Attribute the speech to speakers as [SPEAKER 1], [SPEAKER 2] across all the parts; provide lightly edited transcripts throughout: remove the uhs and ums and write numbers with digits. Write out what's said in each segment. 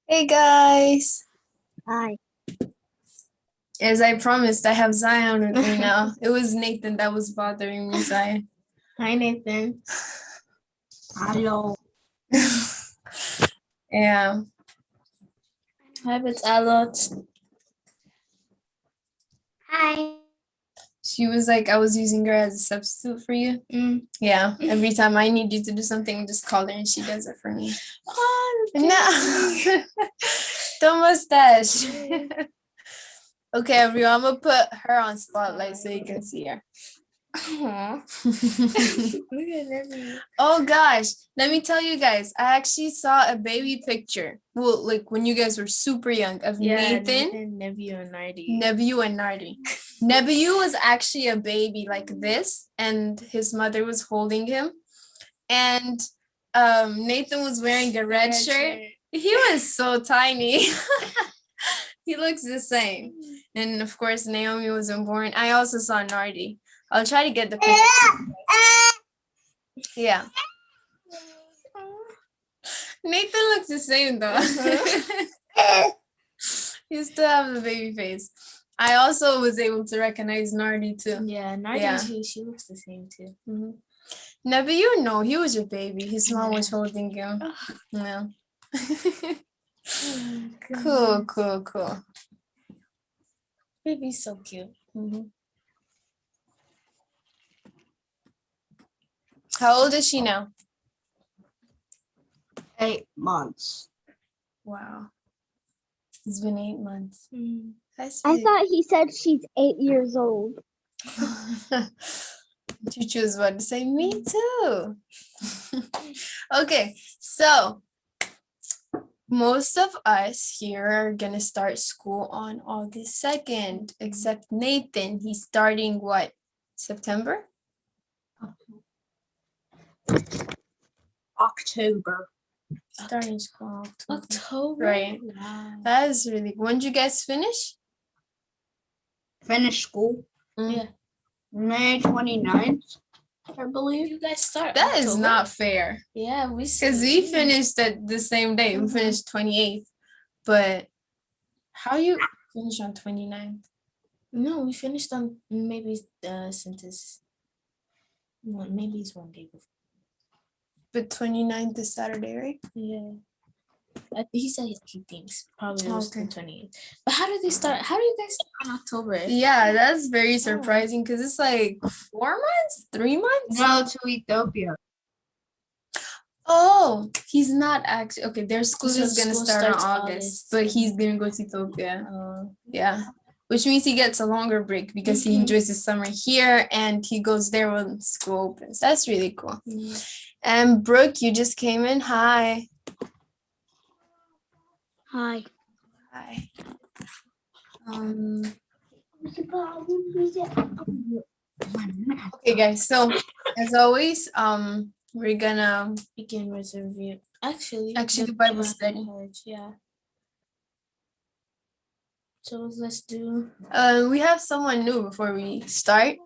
[SPEAKER 1] Hey guys!
[SPEAKER 2] Hi.
[SPEAKER 1] As I promised, I have Zion with me now. It was Nathan that was bothering me, Zion.
[SPEAKER 2] Hi, Nathan. Hello.
[SPEAKER 1] Yeah.
[SPEAKER 2] Hi, Alot.
[SPEAKER 3] Hi.
[SPEAKER 1] She was like, I was using her as a substitute for you. Yeah. Every time I need you to do something, just call her and she does it for me.
[SPEAKER 2] Oh,
[SPEAKER 1] no. The mustache. Okay, everyone, I'm going to put her on spotlight so you can see her. Oh gosh, let me tell you guys, I actually saw a baby picture. Well, like when you guys were super young of Nathan,
[SPEAKER 2] Nebiu, and Nardi.
[SPEAKER 1] Nebiu, and Nardi. Nebiu was actually a baby like this, and his mother was holding him. And Nathan was wearing a red shirt. He was so tiny. He looks the same. And of course, Naomi wasn't born. I also saw Nardi. I'll try to get the picture. Yeah. Nathan looks the same though. He still have the baby face. I also was able to recognize Nardi too.
[SPEAKER 2] Yeah, Nardi, she looks the same too.
[SPEAKER 1] No, but you know, he was your baby. His mom was holding him. Yeah. Cool.
[SPEAKER 2] Baby's so cute.
[SPEAKER 1] How old is she now?
[SPEAKER 3] 8 months.
[SPEAKER 1] Wow. It's been 8 months.
[SPEAKER 3] I thought he said she's 8 years old.
[SPEAKER 1] Chuchu was about to say, me too. Okay, so most of us here are gonna start school on August 2nd, except Nathan. He's starting what? September?
[SPEAKER 3] October.
[SPEAKER 1] Starting school
[SPEAKER 2] October.
[SPEAKER 1] Right. Wow. That is really. When did you guys finish?
[SPEAKER 3] Finish school.
[SPEAKER 2] Yeah.
[SPEAKER 3] May 29th, I believe.
[SPEAKER 2] You guys start.
[SPEAKER 1] That October? Is not fair.
[SPEAKER 2] Yeah,
[SPEAKER 1] because we finished at the same day. We finished 28th. But how you finish on 29th?
[SPEAKER 2] No, we finished on maybe since maybe it's one day before.
[SPEAKER 1] But 29th is Saturday, right?
[SPEAKER 2] Yeah. He said he thinks probably it was the 28th. But how do they start? How do you guys start in October?
[SPEAKER 1] Yeah, that's very surprising because it's like 4 months, 3 months.
[SPEAKER 3] No, to Ethiopia.
[SPEAKER 1] Oh, he's not actually okay. Their school is gonna start on August, but he's gonna go to Ethiopia. Yeah, which means he gets a longer break because he enjoys the summer here and he goes there when school opens. That's really cool. And Brooke, you just came in. Hi.
[SPEAKER 3] Hi.
[SPEAKER 1] Hi. Okay, guys. So as always, we're gonna
[SPEAKER 2] begin with a review. Actually,
[SPEAKER 1] the Bible study.
[SPEAKER 2] Yeah. So let's do.
[SPEAKER 1] We have someone new before we start.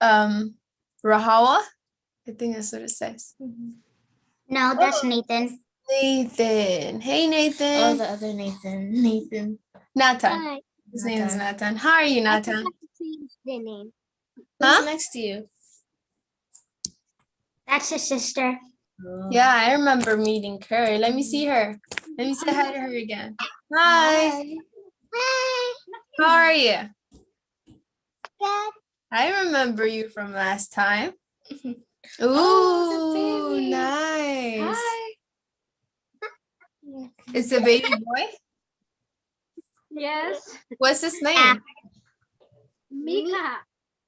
[SPEAKER 1] Rahawa. I think that's what it says.
[SPEAKER 3] No, that's Nathan.
[SPEAKER 1] Nathan. Hey, Nathan.
[SPEAKER 2] Oh, the other Nathan. Nathan.
[SPEAKER 1] Nathan.
[SPEAKER 3] Hi.
[SPEAKER 1] His name is Nathan. How are you, Nathan?
[SPEAKER 3] The name.
[SPEAKER 2] Who's next to you?
[SPEAKER 3] That's his sister.
[SPEAKER 2] Oh.
[SPEAKER 1] Yeah, I remember meeting her. Let me see her. Let me say hi to her again. Hi.
[SPEAKER 3] Hi.
[SPEAKER 1] How are you?
[SPEAKER 3] Good.
[SPEAKER 1] I remember you from last time. Ooh,
[SPEAKER 2] oh,
[SPEAKER 1] nice.
[SPEAKER 2] Hi.
[SPEAKER 1] It's a baby boy?
[SPEAKER 3] Yes.
[SPEAKER 1] What's his name?
[SPEAKER 3] Mika.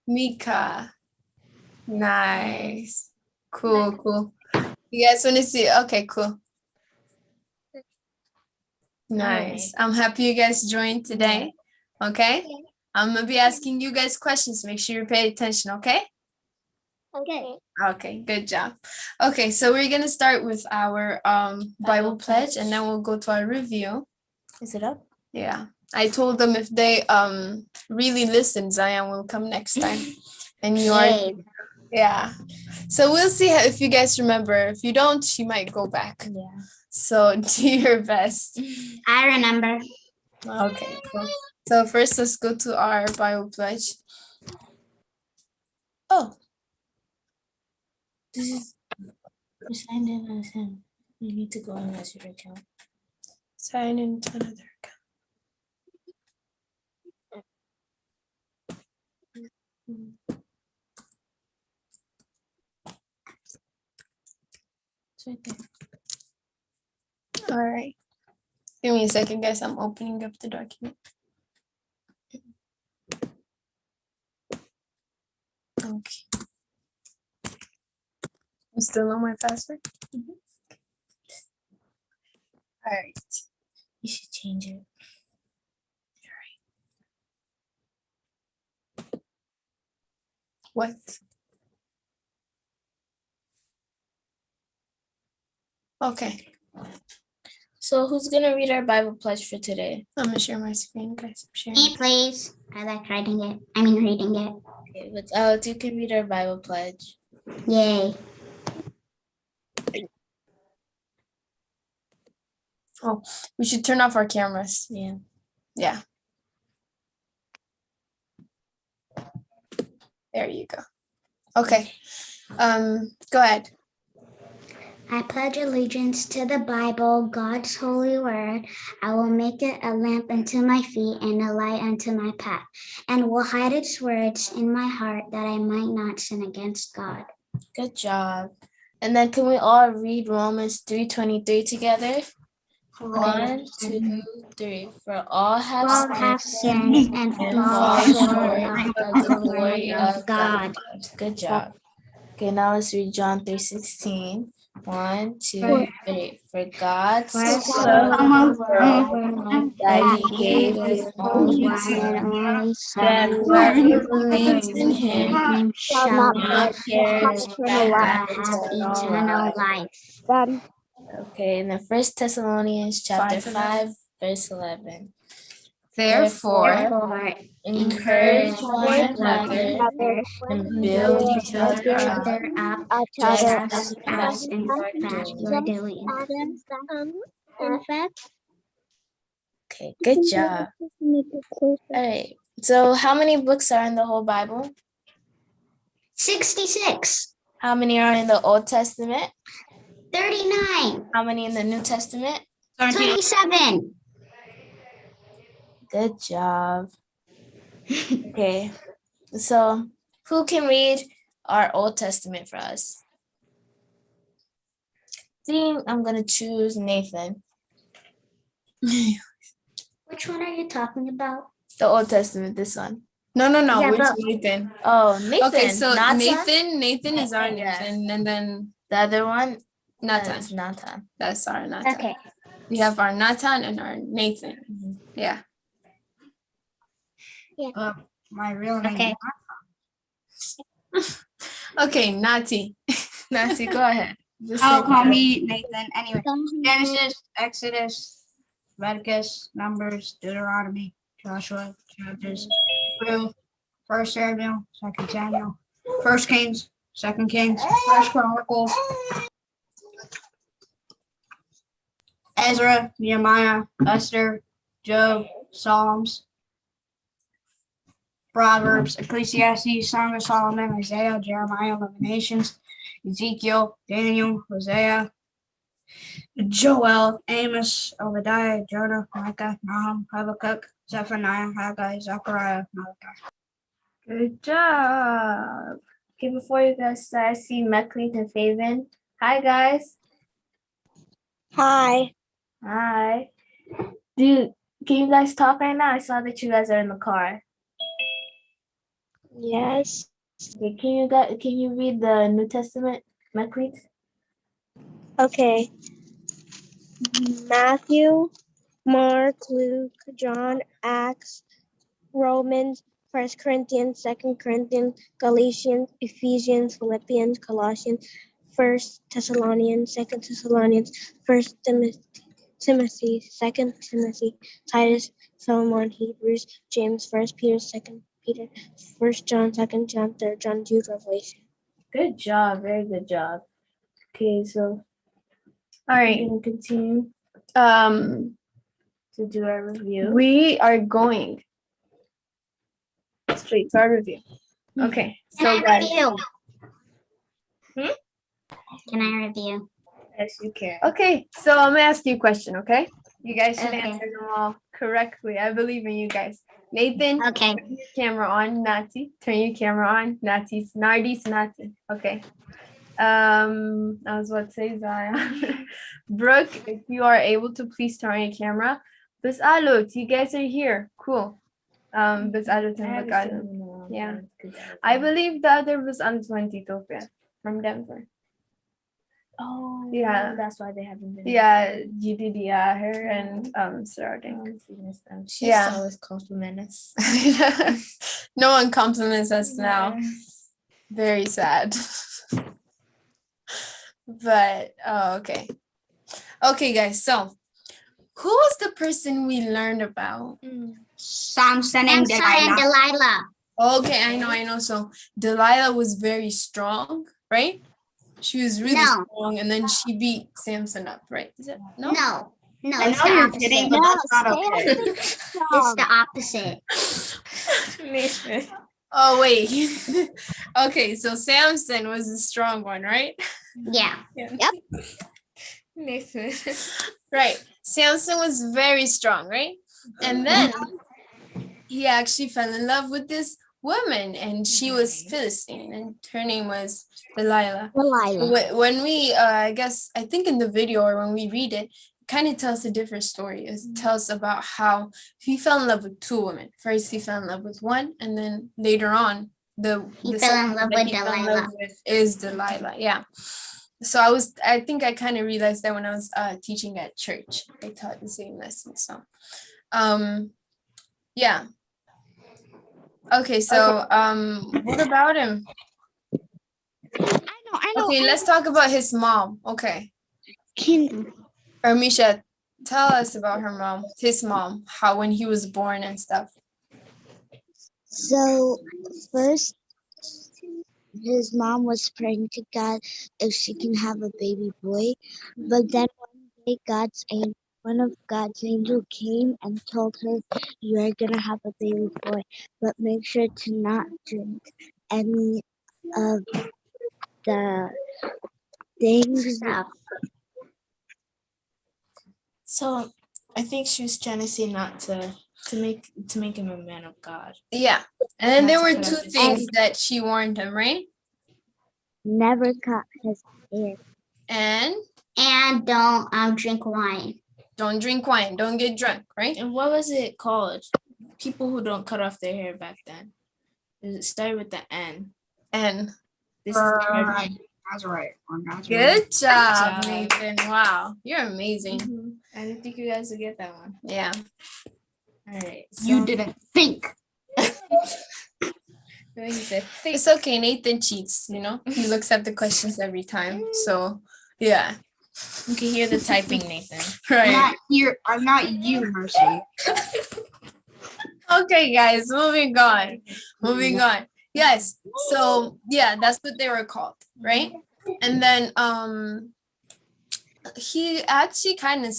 [SPEAKER 1] Mika. Nice. Cool. You guys want to see? Okay, cool. Nice. I'm happy you guys joined today. Okay? I'm going to be asking you guys questions. Make sure you pay attention, okay?
[SPEAKER 3] Okay.
[SPEAKER 1] Okay, good job. Okay, so we're going to start with our Bible pledge and then we'll go to our review.
[SPEAKER 2] Is it up?
[SPEAKER 1] Yeah. I told them if they really listen, Zion will come next time. And you are, yeah. So we'll see if you guys remember. If you don't, you might go back.
[SPEAKER 2] Yeah.
[SPEAKER 1] So do your best.
[SPEAKER 4] I remember.
[SPEAKER 1] Okay, cool. So first, let's go to our Bible pledge. Oh,
[SPEAKER 2] This is we signed in as him. You need to go in as your account.
[SPEAKER 1] sign into another account.
[SPEAKER 2] It's right there.
[SPEAKER 1] All right. Give me a second, guys. I'm opening up the document. Okay. You still know my password? All right.
[SPEAKER 2] You should change it.
[SPEAKER 1] What? Okay.
[SPEAKER 2] So who's gonna read our Bible pledge for today?
[SPEAKER 1] I'm gonna share my screen, guys. I'm sharing.
[SPEAKER 4] Me, please. I like writing it. I mean, reading it.
[SPEAKER 2] Okay, but Alex, you can read our Bible pledge.
[SPEAKER 4] Yay.
[SPEAKER 1] Oh, we should turn off our cameras.
[SPEAKER 2] Yeah.
[SPEAKER 1] Yeah. There you go. Okay. Go ahead.
[SPEAKER 4] I pledge allegiance to the Bible, God's holy word. I will make it a lamp unto my feet and a light unto my path, and will hide its words in my heart that I might not sin against God.
[SPEAKER 2] Good job. And then can we all read Romans 3:23 together? 1, 2, 3. For all have
[SPEAKER 4] All have sinned and fall short of the glory of God.
[SPEAKER 2] Good job. Okay, now let's read John 3:16. 1, 2, 3. For God
[SPEAKER 4] For
[SPEAKER 2] so
[SPEAKER 4] so
[SPEAKER 2] loved
[SPEAKER 4] loved
[SPEAKER 2] the world
[SPEAKER 4] the world
[SPEAKER 2] that he gave his only
[SPEAKER 4] one
[SPEAKER 2] Son,
[SPEAKER 4] and only
[SPEAKER 2] that
[SPEAKER 4] Son,
[SPEAKER 2] whoever believes in him
[SPEAKER 4] shall
[SPEAKER 3] not
[SPEAKER 4] not
[SPEAKER 2] perish
[SPEAKER 4] perish,
[SPEAKER 3] eternal
[SPEAKER 4] but
[SPEAKER 3] life.
[SPEAKER 4] have
[SPEAKER 2] eternal
[SPEAKER 4] eternal
[SPEAKER 2] life.
[SPEAKER 4] life.
[SPEAKER 3] Then
[SPEAKER 2] Okay, and then 1 Thessalonians chapter
[SPEAKER 1] 5:11.
[SPEAKER 2] 5, verse 11.
[SPEAKER 1] Therefore,
[SPEAKER 4] Therefore,
[SPEAKER 2] Encourage one another
[SPEAKER 3] other
[SPEAKER 2] and build each other
[SPEAKER 4] each
[SPEAKER 2] up,
[SPEAKER 4] other up,
[SPEAKER 3] each
[SPEAKER 2] just
[SPEAKER 3] other.
[SPEAKER 4] just
[SPEAKER 2] as
[SPEAKER 4] as
[SPEAKER 2] you
[SPEAKER 4] in
[SPEAKER 2] are
[SPEAKER 4] fact you
[SPEAKER 2] doing.
[SPEAKER 4] are doing.
[SPEAKER 3] In fact,
[SPEAKER 2] Okay, good job. All right. So how many books are in the whole Bible?
[SPEAKER 4] 66,
[SPEAKER 2] How many are in the Old Testament?
[SPEAKER 4] 39,
[SPEAKER 2] How many in the New Testament?
[SPEAKER 4] 27.
[SPEAKER 2] Good job. Okay. So who can read our Old Testament for us? I think I'm gonna choose Nathan.
[SPEAKER 4] Which one are you talking about?
[SPEAKER 2] The Old Testament, this one.
[SPEAKER 1] no,
[SPEAKER 4] Yeah,
[SPEAKER 1] which
[SPEAKER 4] but-
[SPEAKER 1] Nathan?
[SPEAKER 2] Oh, Nathan.
[SPEAKER 1] Okay, so
[SPEAKER 2] Nathan.
[SPEAKER 1] Nathan is our
[SPEAKER 2] Yeah.
[SPEAKER 1] Nathan, and then
[SPEAKER 2] The other one
[SPEAKER 1] Nathan.
[SPEAKER 2] is Nathan.
[SPEAKER 1] That's our Nathan.
[SPEAKER 4] Okay.
[SPEAKER 1] We have our Nathan and our Nathan.
[SPEAKER 2] Mhm.
[SPEAKER 1] Yeah.
[SPEAKER 5] My real name.
[SPEAKER 4] Okay.
[SPEAKER 1] Okay, Nati.
[SPEAKER 2] Nati, go ahead. Just
[SPEAKER 5] I'll
[SPEAKER 2] say
[SPEAKER 5] call
[SPEAKER 2] that.
[SPEAKER 5] me Nathan. Anyway, Genesis, Exodus, Leviticus, Numbers, Deuteronomy, Joshua, Judges, Ruth, 1 Samuel, 2 Samuel, 1 Kings, 2 Kings, 1 Chronicles, Ezra, Nehemiah, Esther, Job, Psalms, Proverbs, Ecclesiastes, Song of Solomon, Isaiah, Jeremiah, Lamentations, Ezekiel, Daniel, Hosea, Joel, Amos, Obadiah, Jonah, Micah, Nahum, Habakkuk, Zephaniah, Haggai, Zechariah, Malachi.
[SPEAKER 2] Good job. Okay, before you guys start, I see Meckley and Faven. Hi, guys.
[SPEAKER 3] Hi.
[SPEAKER 2] Hi. Can you guys talk right now? I saw that you guys are in the car.
[SPEAKER 3] Yes.
[SPEAKER 2] Okay, can you read the New Testament, Meckley?
[SPEAKER 3] Okay. Matthew, Mark, Luke, John, Acts, Romans, 1 Corinthians, 2 Corinthians, Galatians, Ephesians, Philippians, Colossians, 1 Thessalonians, 2 Thessalonians, 1 Timothy, 2 Timothy, Titus, Philemon, Hebrews, James, 1 Peter, 2 Peter, 1 John, 2 John, 3 John, Jude, Revelation.
[SPEAKER 2] Good job. Very good job. Okay, so
[SPEAKER 1] All right.
[SPEAKER 2] We're gonna continue to do our review.
[SPEAKER 1] We are going straight to our review. Okay. So
[SPEAKER 4] Can I
[SPEAKER 1] guys.
[SPEAKER 4] review? Can I review?
[SPEAKER 2] Yes, you can.
[SPEAKER 1] Okay. So I'm gonna ask you a question. Okay. You guys should
[SPEAKER 4] Okay.
[SPEAKER 1] answer them all correctly. I believe in you guys. Nathan.
[SPEAKER 4] Okay.
[SPEAKER 1] Turn your camera on, Nati. Turn your camera on, Nati's Nardi's Nati. Okay. I was about to say Zion. Brooke, if you are able to please turn on your camera. Bis Alut, you guys are here. Cool. Bis Alut
[SPEAKER 2] I
[SPEAKER 1] and
[SPEAKER 2] haven't
[SPEAKER 1] Bacalo.
[SPEAKER 2] seen them in a long
[SPEAKER 1] Yeah.
[SPEAKER 2] time 'cause
[SPEAKER 1] I believe the other was Untitled Chapter from Denver.
[SPEAKER 2] Oh,
[SPEAKER 1] Yeah.
[SPEAKER 2] that's why they haven't been.
[SPEAKER 1] Yeah, GDDR, her and starting.
[SPEAKER 2] She
[SPEAKER 1] Yeah.
[SPEAKER 2] always compliment us.
[SPEAKER 1] No one compliments us now. Very sad. But okay. Okay, guys. So, who was the person we learned about?
[SPEAKER 5] Samson and
[SPEAKER 4] Samson and
[SPEAKER 5] Delilah.
[SPEAKER 4] Delilah.
[SPEAKER 1] Okay, I know. So Delilah was very strong, right? She was really
[SPEAKER 4] No.
[SPEAKER 1] strong, and then she beat Samson up, right? Is it no?
[SPEAKER 4] No. No,
[SPEAKER 5] I
[SPEAKER 4] it's
[SPEAKER 5] know
[SPEAKER 4] the
[SPEAKER 5] you're
[SPEAKER 4] opposite.
[SPEAKER 5] kidding, but that's not okay.
[SPEAKER 4] It's the opposite.
[SPEAKER 1] Oh wait. Okay, so Samson was the strong one, right?
[SPEAKER 4] Yeah.
[SPEAKER 1] Yep. Right. Samson was very strong, right? And then he actually fell in love with this woman, and she was Philistine, and her name was Delilah. When we, I think in the video or when we read it, kind of tells a different story. It tells about how he fell in love with two women. First, he fell in love with one, and then later on,
[SPEAKER 4] He fell in love with Delilah.
[SPEAKER 1] Is Delilah. Yeah. So I think I kind of realized that when I was teaching at church. I taught the same lesson. So, yeah. Okay, so what about him?
[SPEAKER 3] I know.
[SPEAKER 1] Okay, let's talk about his mom. Okay. Or Misha, tell us about her mom, his mom, how when he was born and stuff.
[SPEAKER 6] So first, his mom was praying to God if she can have a baby boy, but then one day one of God's angels came and told her, "You are gonna have a baby boy, but make sure to not drink any of the things."
[SPEAKER 2] So I think she was trying to say not to make him a man of God.
[SPEAKER 1] Yeah. And then there
[SPEAKER 2] Not to
[SPEAKER 1] were
[SPEAKER 2] cut
[SPEAKER 1] two
[SPEAKER 2] off his
[SPEAKER 1] things
[SPEAKER 2] head.
[SPEAKER 1] that she warned him, right?
[SPEAKER 6] Never cut his hair.
[SPEAKER 4] And don't drink wine.
[SPEAKER 1] Don't drink wine, don't get drunk, right?
[SPEAKER 2] And what was it called? People who don't cut off their hair back then. It started with the N.
[SPEAKER 1] And
[SPEAKER 2] This is
[SPEAKER 5] Right. That's right.
[SPEAKER 1] good job,
[SPEAKER 2] job.
[SPEAKER 1] Nathan. Wow, you're amazing.
[SPEAKER 2] Mhm. I didn't think you guys would get that one.
[SPEAKER 1] Yeah.
[SPEAKER 2] All right.
[SPEAKER 5] You didn't think.
[SPEAKER 2] He said,
[SPEAKER 1] It's okay, Nathan cheats, He looks at the questions every time. So, yeah.
[SPEAKER 2] you can hear the typing, Nathan.
[SPEAKER 5] I'm
[SPEAKER 1] Right.
[SPEAKER 5] not here. I'm not you, Mercy.
[SPEAKER 1] Okay, guys, moving on. Yes. So, yeah, that's what they were called, right? And then he actually kind of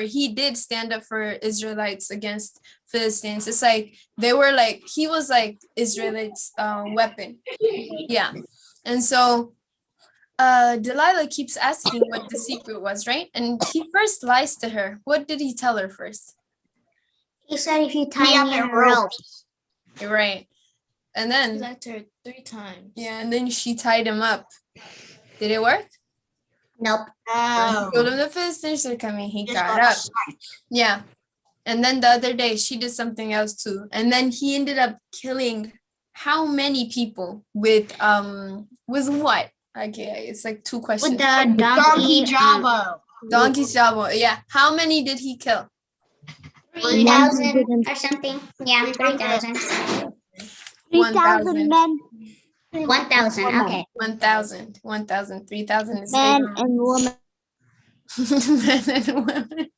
[SPEAKER 1] he did stand up for Israelites against Philistines. It's like he was like Israelites' weapon. Yeah. And so Delilah keeps asking what the secret was, right? And he first lies to her. What did he tell her first?
[SPEAKER 4] He said if you
[SPEAKER 5] Me
[SPEAKER 4] tie
[SPEAKER 5] up
[SPEAKER 4] me in
[SPEAKER 5] in
[SPEAKER 4] a rope.
[SPEAKER 1] You're right. And
[SPEAKER 2] He
[SPEAKER 1] then
[SPEAKER 2] lied to her 3 times.
[SPEAKER 1] yeah, and then she tied him up. Did it work?
[SPEAKER 4] Nope.
[SPEAKER 5] Oh.
[SPEAKER 1] Told him the Philistines are coming. He
[SPEAKER 5] Just
[SPEAKER 1] got
[SPEAKER 5] got
[SPEAKER 1] up. Yeah. And then the other day she did something else too. And then he ended up killing how many people with what? Okay, it's like 2 questions.
[SPEAKER 4] With the
[SPEAKER 5] Donkey Jabo.
[SPEAKER 1] Donkey Jabo. Yeah. How many did he kill?
[SPEAKER 4] 3,000 or something. Yeah, 3,000.
[SPEAKER 1] 1,000.
[SPEAKER 6] men,
[SPEAKER 4] 1,000. Okay.
[SPEAKER 1] 1,000. 1,000. 3,000 is
[SPEAKER 6] men
[SPEAKER 1] later on.
[SPEAKER 6] and women.
[SPEAKER 1] Men and women.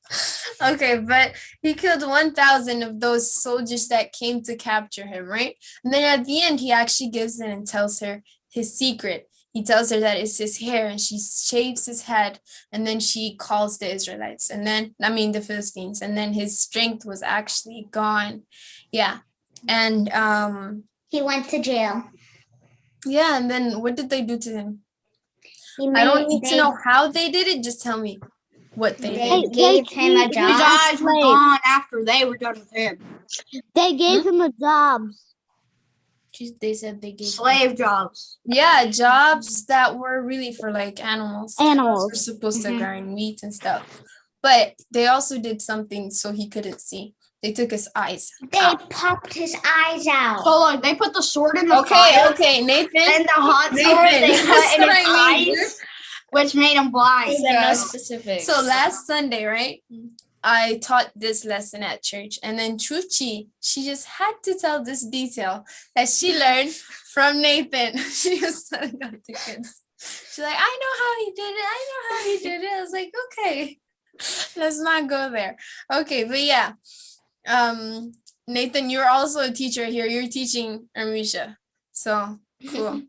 [SPEAKER 1] Okay, but he killed 1,000 of those soldiers that came to capture him, right? And then at the end, he actually gives in and tells her his secret. he tells her that it's his hair, and she shaves his head, and then she calls the Israelites, and then, the Philistines, and then his strength was actually gone. Yeah. And
[SPEAKER 4] He went to jail.
[SPEAKER 1] yeah, and then what did they do to him?
[SPEAKER 4] He
[SPEAKER 1] I don't need
[SPEAKER 4] they,
[SPEAKER 1] to know how they did it, just tell me what they
[SPEAKER 4] they
[SPEAKER 1] did.
[SPEAKER 4] gave him a
[SPEAKER 5] His
[SPEAKER 4] job.
[SPEAKER 5] eyes were gone after they were done with him.
[SPEAKER 6] They gave him a job.
[SPEAKER 2] They said they gave
[SPEAKER 5] Slave jobs.
[SPEAKER 1] Yeah, jobs that were really for like animals.
[SPEAKER 6] Animals.
[SPEAKER 1] We're supposed to
[SPEAKER 5] Mhm.
[SPEAKER 1] grind meat and stuff. But they also did something so he couldn't see. They took his eyes
[SPEAKER 4] They
[SPEAKER 1] out.
[SPEAKER 4] popped his eyes out.
[SPEAKER 5] So like they put the sword in the
[SPEAKER 1] Okay,
[SPEAKER 5] fire,
[SPEAKER 1] okay, Nathan.
[SPEAKER 5] and the hot
[SPEAKER 1] Nathan,
[SPEAKER 5] sword they
[SPEAKER 1] that's
[SPEAKER 5] put in
[SPEAKER 1] what
[SPEAKER 5] his
[SPEAKER 1] I mean.
[SPEAKER 5] eyes, which made him blind.
[SPEAKER 2] They said no
[SPEAKER 1] Yes.
[SPEAKER 2] specifics.
[SPEAKER 1] So last Sunday, right? I taught this lesson at church, and then Chuchi, she just had to tell this detail that she learned from Nathan. She was telling out the kids. She's like, I know how he did it. I know how he did it. I was like, okay, let's not go there. Okay, but yeah. Nathan, you're also a teacher here. You're teaching Armisha. So cool.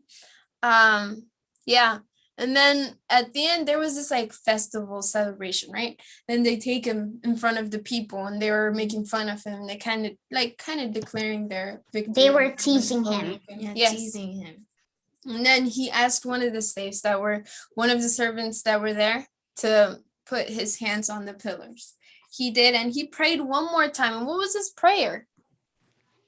[SPEAKER 1] Yeah. And then at the end, there was this like festival celebration, right? Then they take him in front of the people, and they were making fun of him. They kind of declaring their victory.
[SPEAKER 4] They were teasing him.
[SPEAKER 2] Yeah,
[SPEAKER 1] Yes.
[SPEAKER 2] teasing him.
[SPEAKER 1] And then he asked one of the slaves that were one of the servants that were there to put his hands on the pillars. He did, and he prayed one more time. And what was his prayer?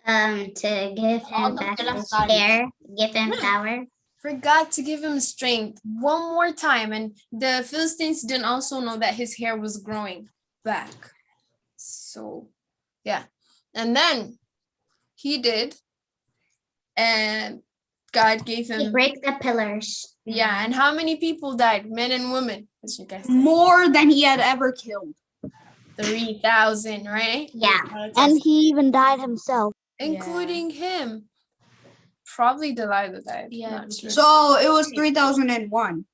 [SPEAKER 4] To give him back his hair, give him power.
[SPEAKER 1] For God to give him strength one more time. And the Philistines didn't also know that his hair was growing back. So, yeah. And then he did. And God gave
[SPEAKER 4] He
[SPEAKER 1] him.
[SPEAKER 4] break the pillars.
[SPEAKER 1] Yeah. And how many people died? Men and women, as you guys said.
[SPEAKER 5] More than he had ever killed.
[SPEAKER 1] 3,000, right?
[SPEAKER 4] Yeah.
[SPEAKER 6] And he even died himself.
[SPEAKER 1] Including him. Probably Delilah died.
[SPEAKER 2] Yeah,
[SPEAKER 1] Not sure.
[SPEAKER 5] So it was 3001.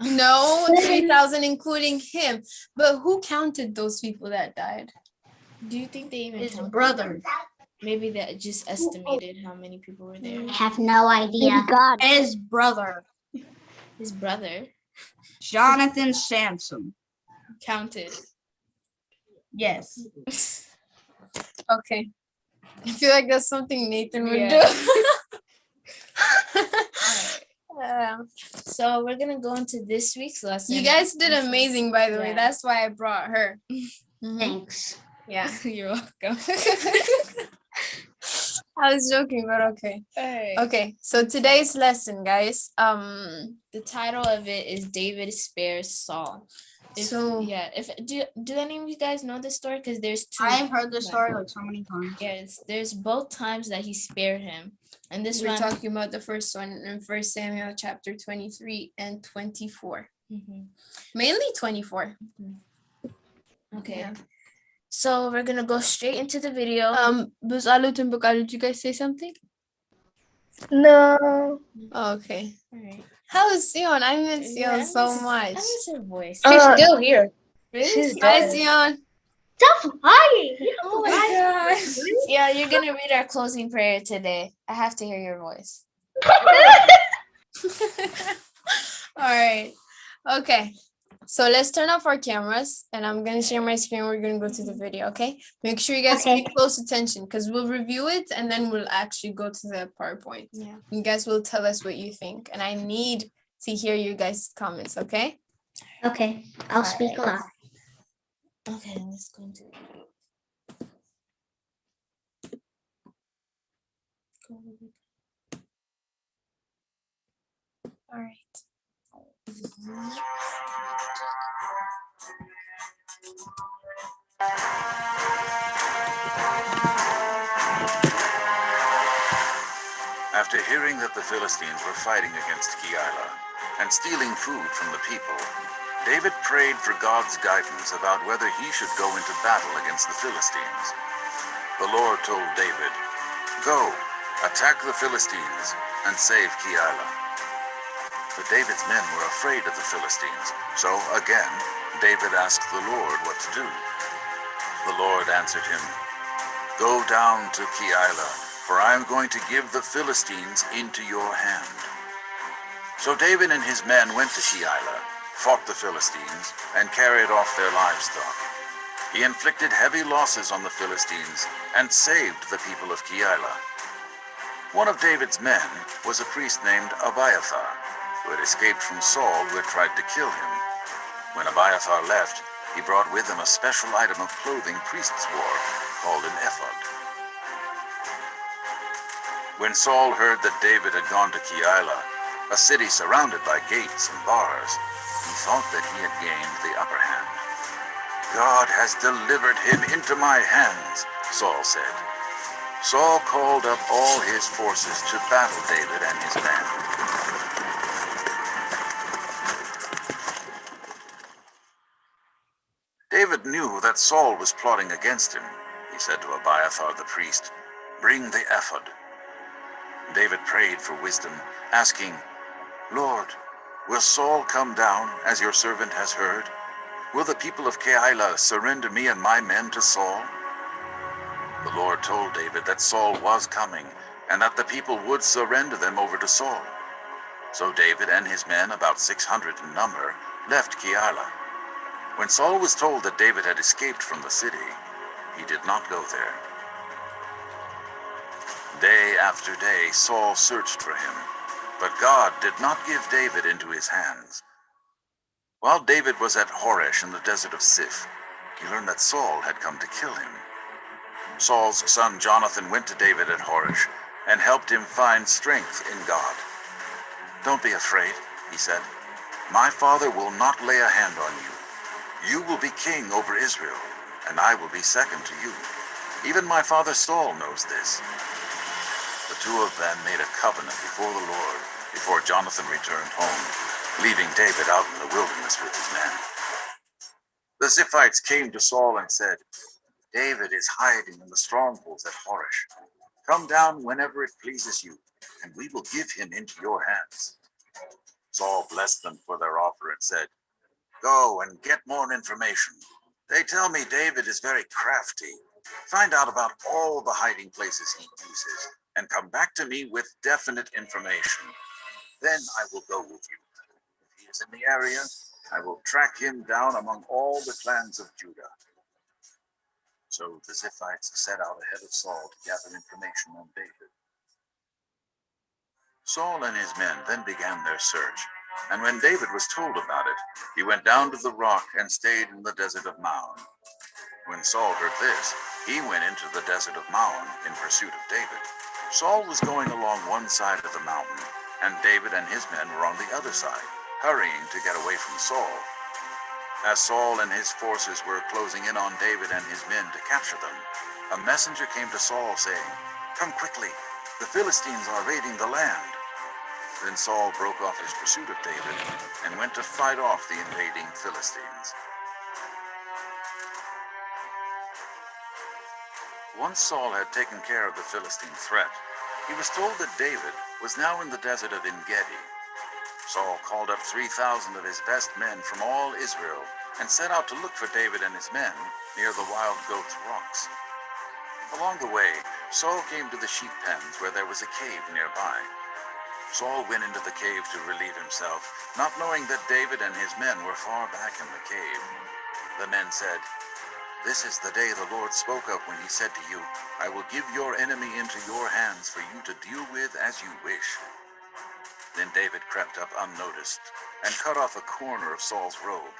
[SPEAKER 1] No, 3,000 including him. But who counted those people that died?
[SPEAKER 2] Do you think they even
[SPEAKER 5] His
[SPEAKER 2] counted?
[SPEAKER 5] brother.
[SPEAKER 2] Maybe they just estimated how many people were there.
[SPEAKER 4] I have no idea.
[SPEAKER 6] Maybe God.
[SPEAKER 5] His brother,
[SPEAKER 2] His brother
[SPEAKER 5] Jonathan Sansom.
[SPEAKER 2] counted.
[SPEAKER 5] Yes.
[SPEAKER 1] Okay. I feel like that's something Nathan would
[SPEAKER 2] Yeah.
[SPEAKER 1] do.
[SPEAKER 2] So we're gonna go into this week's lesson.
[SPEAKER 1] You guys did amazing, by the way.
[SPEAKER 2] Yeah.
[SPEAKER 1] That's why I brought her.
[SPEAKER 4] Thanks.
[SPEAKER 1] Yeah.
[SPEAKER 2] You're welcome.
[SPEAKER 1] I was joking, but okay. Okay, so today's lesson, guys.
[SPEAKER 2] The title of it is David Spares Saul. Do any of you guys know this story? Because there's two.
[SPEAKER 5] I've heard this story like so many times.
[SPEAKER 2] Yes, there's both times that he spared him, and this
[SPEAKER 1] We're
[SPEAKER 2] one.
[SPEAKER 1] talking about the first one in 1 Samuel chapter 23 and 24.
[SPEAKER 2] Mhm.
[SPEAKER 1] Mainly 24.
[SPEAKER 2] Okay.
[SPEAKER 1] Yeah.
[SPEAKER 2] So we're gonna go straight into the video.
[SPEAKER 1] Busalut and Bukal, did you guys say something?
[SPEAKER 3] No.
[SPEAKER 1] Oh, okay.
[SPEAKER 2] All right.
[SPEAKER 1] How is Sion? I miss Sion so much.
[SPEAKER 2] I miss her voice.
[SPEAKER 3] She's
[SPEAKER 7] still here.
[SPEAKER 1] Really? Hi, Sion.
[SPEAKER 3] Stop lying.
[SPEAKER 1] Oh my gosh.
[SPEAKER 2] Yeah, you're gonna read our closing prayer today. I have to hear your voice.
[SPEAKER 1] All right. Okay. So let's turn off our cameras, and I'm gonna share my screen. We're gonna go to the video. Okay. Make sure you guys pay close attention, because we'll review it and then we'll actually go to the PowerPoint.
[SPEAKER 2] Yeah.
[SPEAKER 1] You guys will tell us what you think, and I need to hear you guys' comments. Okay.
[SPEAKER 4] Okay. I'll speak
[SPEAKER 1] Alright.
[SPEAKER 4] aloud.
[SPEAKER 2] Okay, let's go into the video.
[SPEAKER 1] All right.
[SPEAKER 8] After hearing that the Philistines were fighting against Keilah and stealing food from the people, David prayed for God's guidance about whether he should go into battle against the Philistines. The Lord told David, "Go, attack the Philistines and save Keilah." But David's men were afraid of the Philistines, so again David asked the Lord what to do. The Lord answered him, "Go down to Keilah, for I am going to give the Philistines into your hand." So David and his men went to Keilah, fought the Philistines, and carried off their livestock. He inflicted heavy losses on the Philistines and saved the people of Keilah. One of David's men was a priest named Abiathar, who had escaped from Saul, who had tried to kill him. When Abiathar left, he brought with him a special item of clothing priests wore, called an ephod. When Saul heard that David had gone to Keilah, a city surrounded by gates and bars, he thought that he had gained the upper hand. God has delivered him into my hands, Saul said. Saul called up all his forces to battle David and his men. David knew that Saul was plotting against him. He said to Abiathar the priest, "Bring the ephod." David prayed for wisdom, asking, "Lord, will Saul come down, as your servant has heard? Will the people of Keilah surrender me and my men to Saul?" The Lord told David that Saul was coming, and that the people would surrender them over to Saul. So David and his men, about 600 in number, left Keilah. When Saul was told that David had escaped from the city, he did not go there. Day after day, Saul searched for him, but God did not give David into his hands. While David was at Horesh in the desert of Siph, he learned that Saul had come to kill him. Saul's son Jonathan went to David at Horesh and helped him find strength in God. "Don't be afraid," he said. "My father will not lay a hand on you. You will be king over Israel, and I will be second to you. Even my father Saul knows this." The two of them made a covenant before the Lord before Jonathan returned home, leaving David out in the wilderness with his men. The Ziphites came to Saul and said, "David is hiding in the strongholds at Horesh. Come down whenever it pleases you, and we will give him into your hands." Saul blessed them for their offer and said, "Go and get more information. They tell me David is very crafty. Find out about all the hiding places he uses, and come back to me with definite information. Then I will go with you. If he is in the area, I will track him down among all the clans of Judah." So the Ziphites set out ahead of Saul to gather information on David. Saul and his men then began their search, and when David was told about it, he went down to the rock and stayed in the desert of Maon. When Saul heard this, he went into the desert of Maon in pursuit of David. Saul was going along one side of the mountain, and David and his men were on the other side, hurrying to get away from Saul. As Saul and his forces were closing in on David and his men to capture them, a messenger came to Saul saying, "Come quickly, the Philistines are raiding the land." Then Saul broke off his pursuit of David and went to fight off the invading Philistines. Once Saul had taken care of the Philistine threat, he was told that David was now in the desert of En-Gedi. Saul called up 3,000 of his best men from all Israel and set out to look for David and his men near the Wild Goats Rocks. Along the way, Saul came to the sheep pens where there was a cave nearby. Saul went into the cave to relieve himself, not knowing that David and his men were far back in the cave. The men said, "This is the day the Lord spoke of when he said to you, 'I will give your enemy into your hands for you to deal with as you wish.'" Then David crept up unnoticed and cut off a corner of Saul's robe.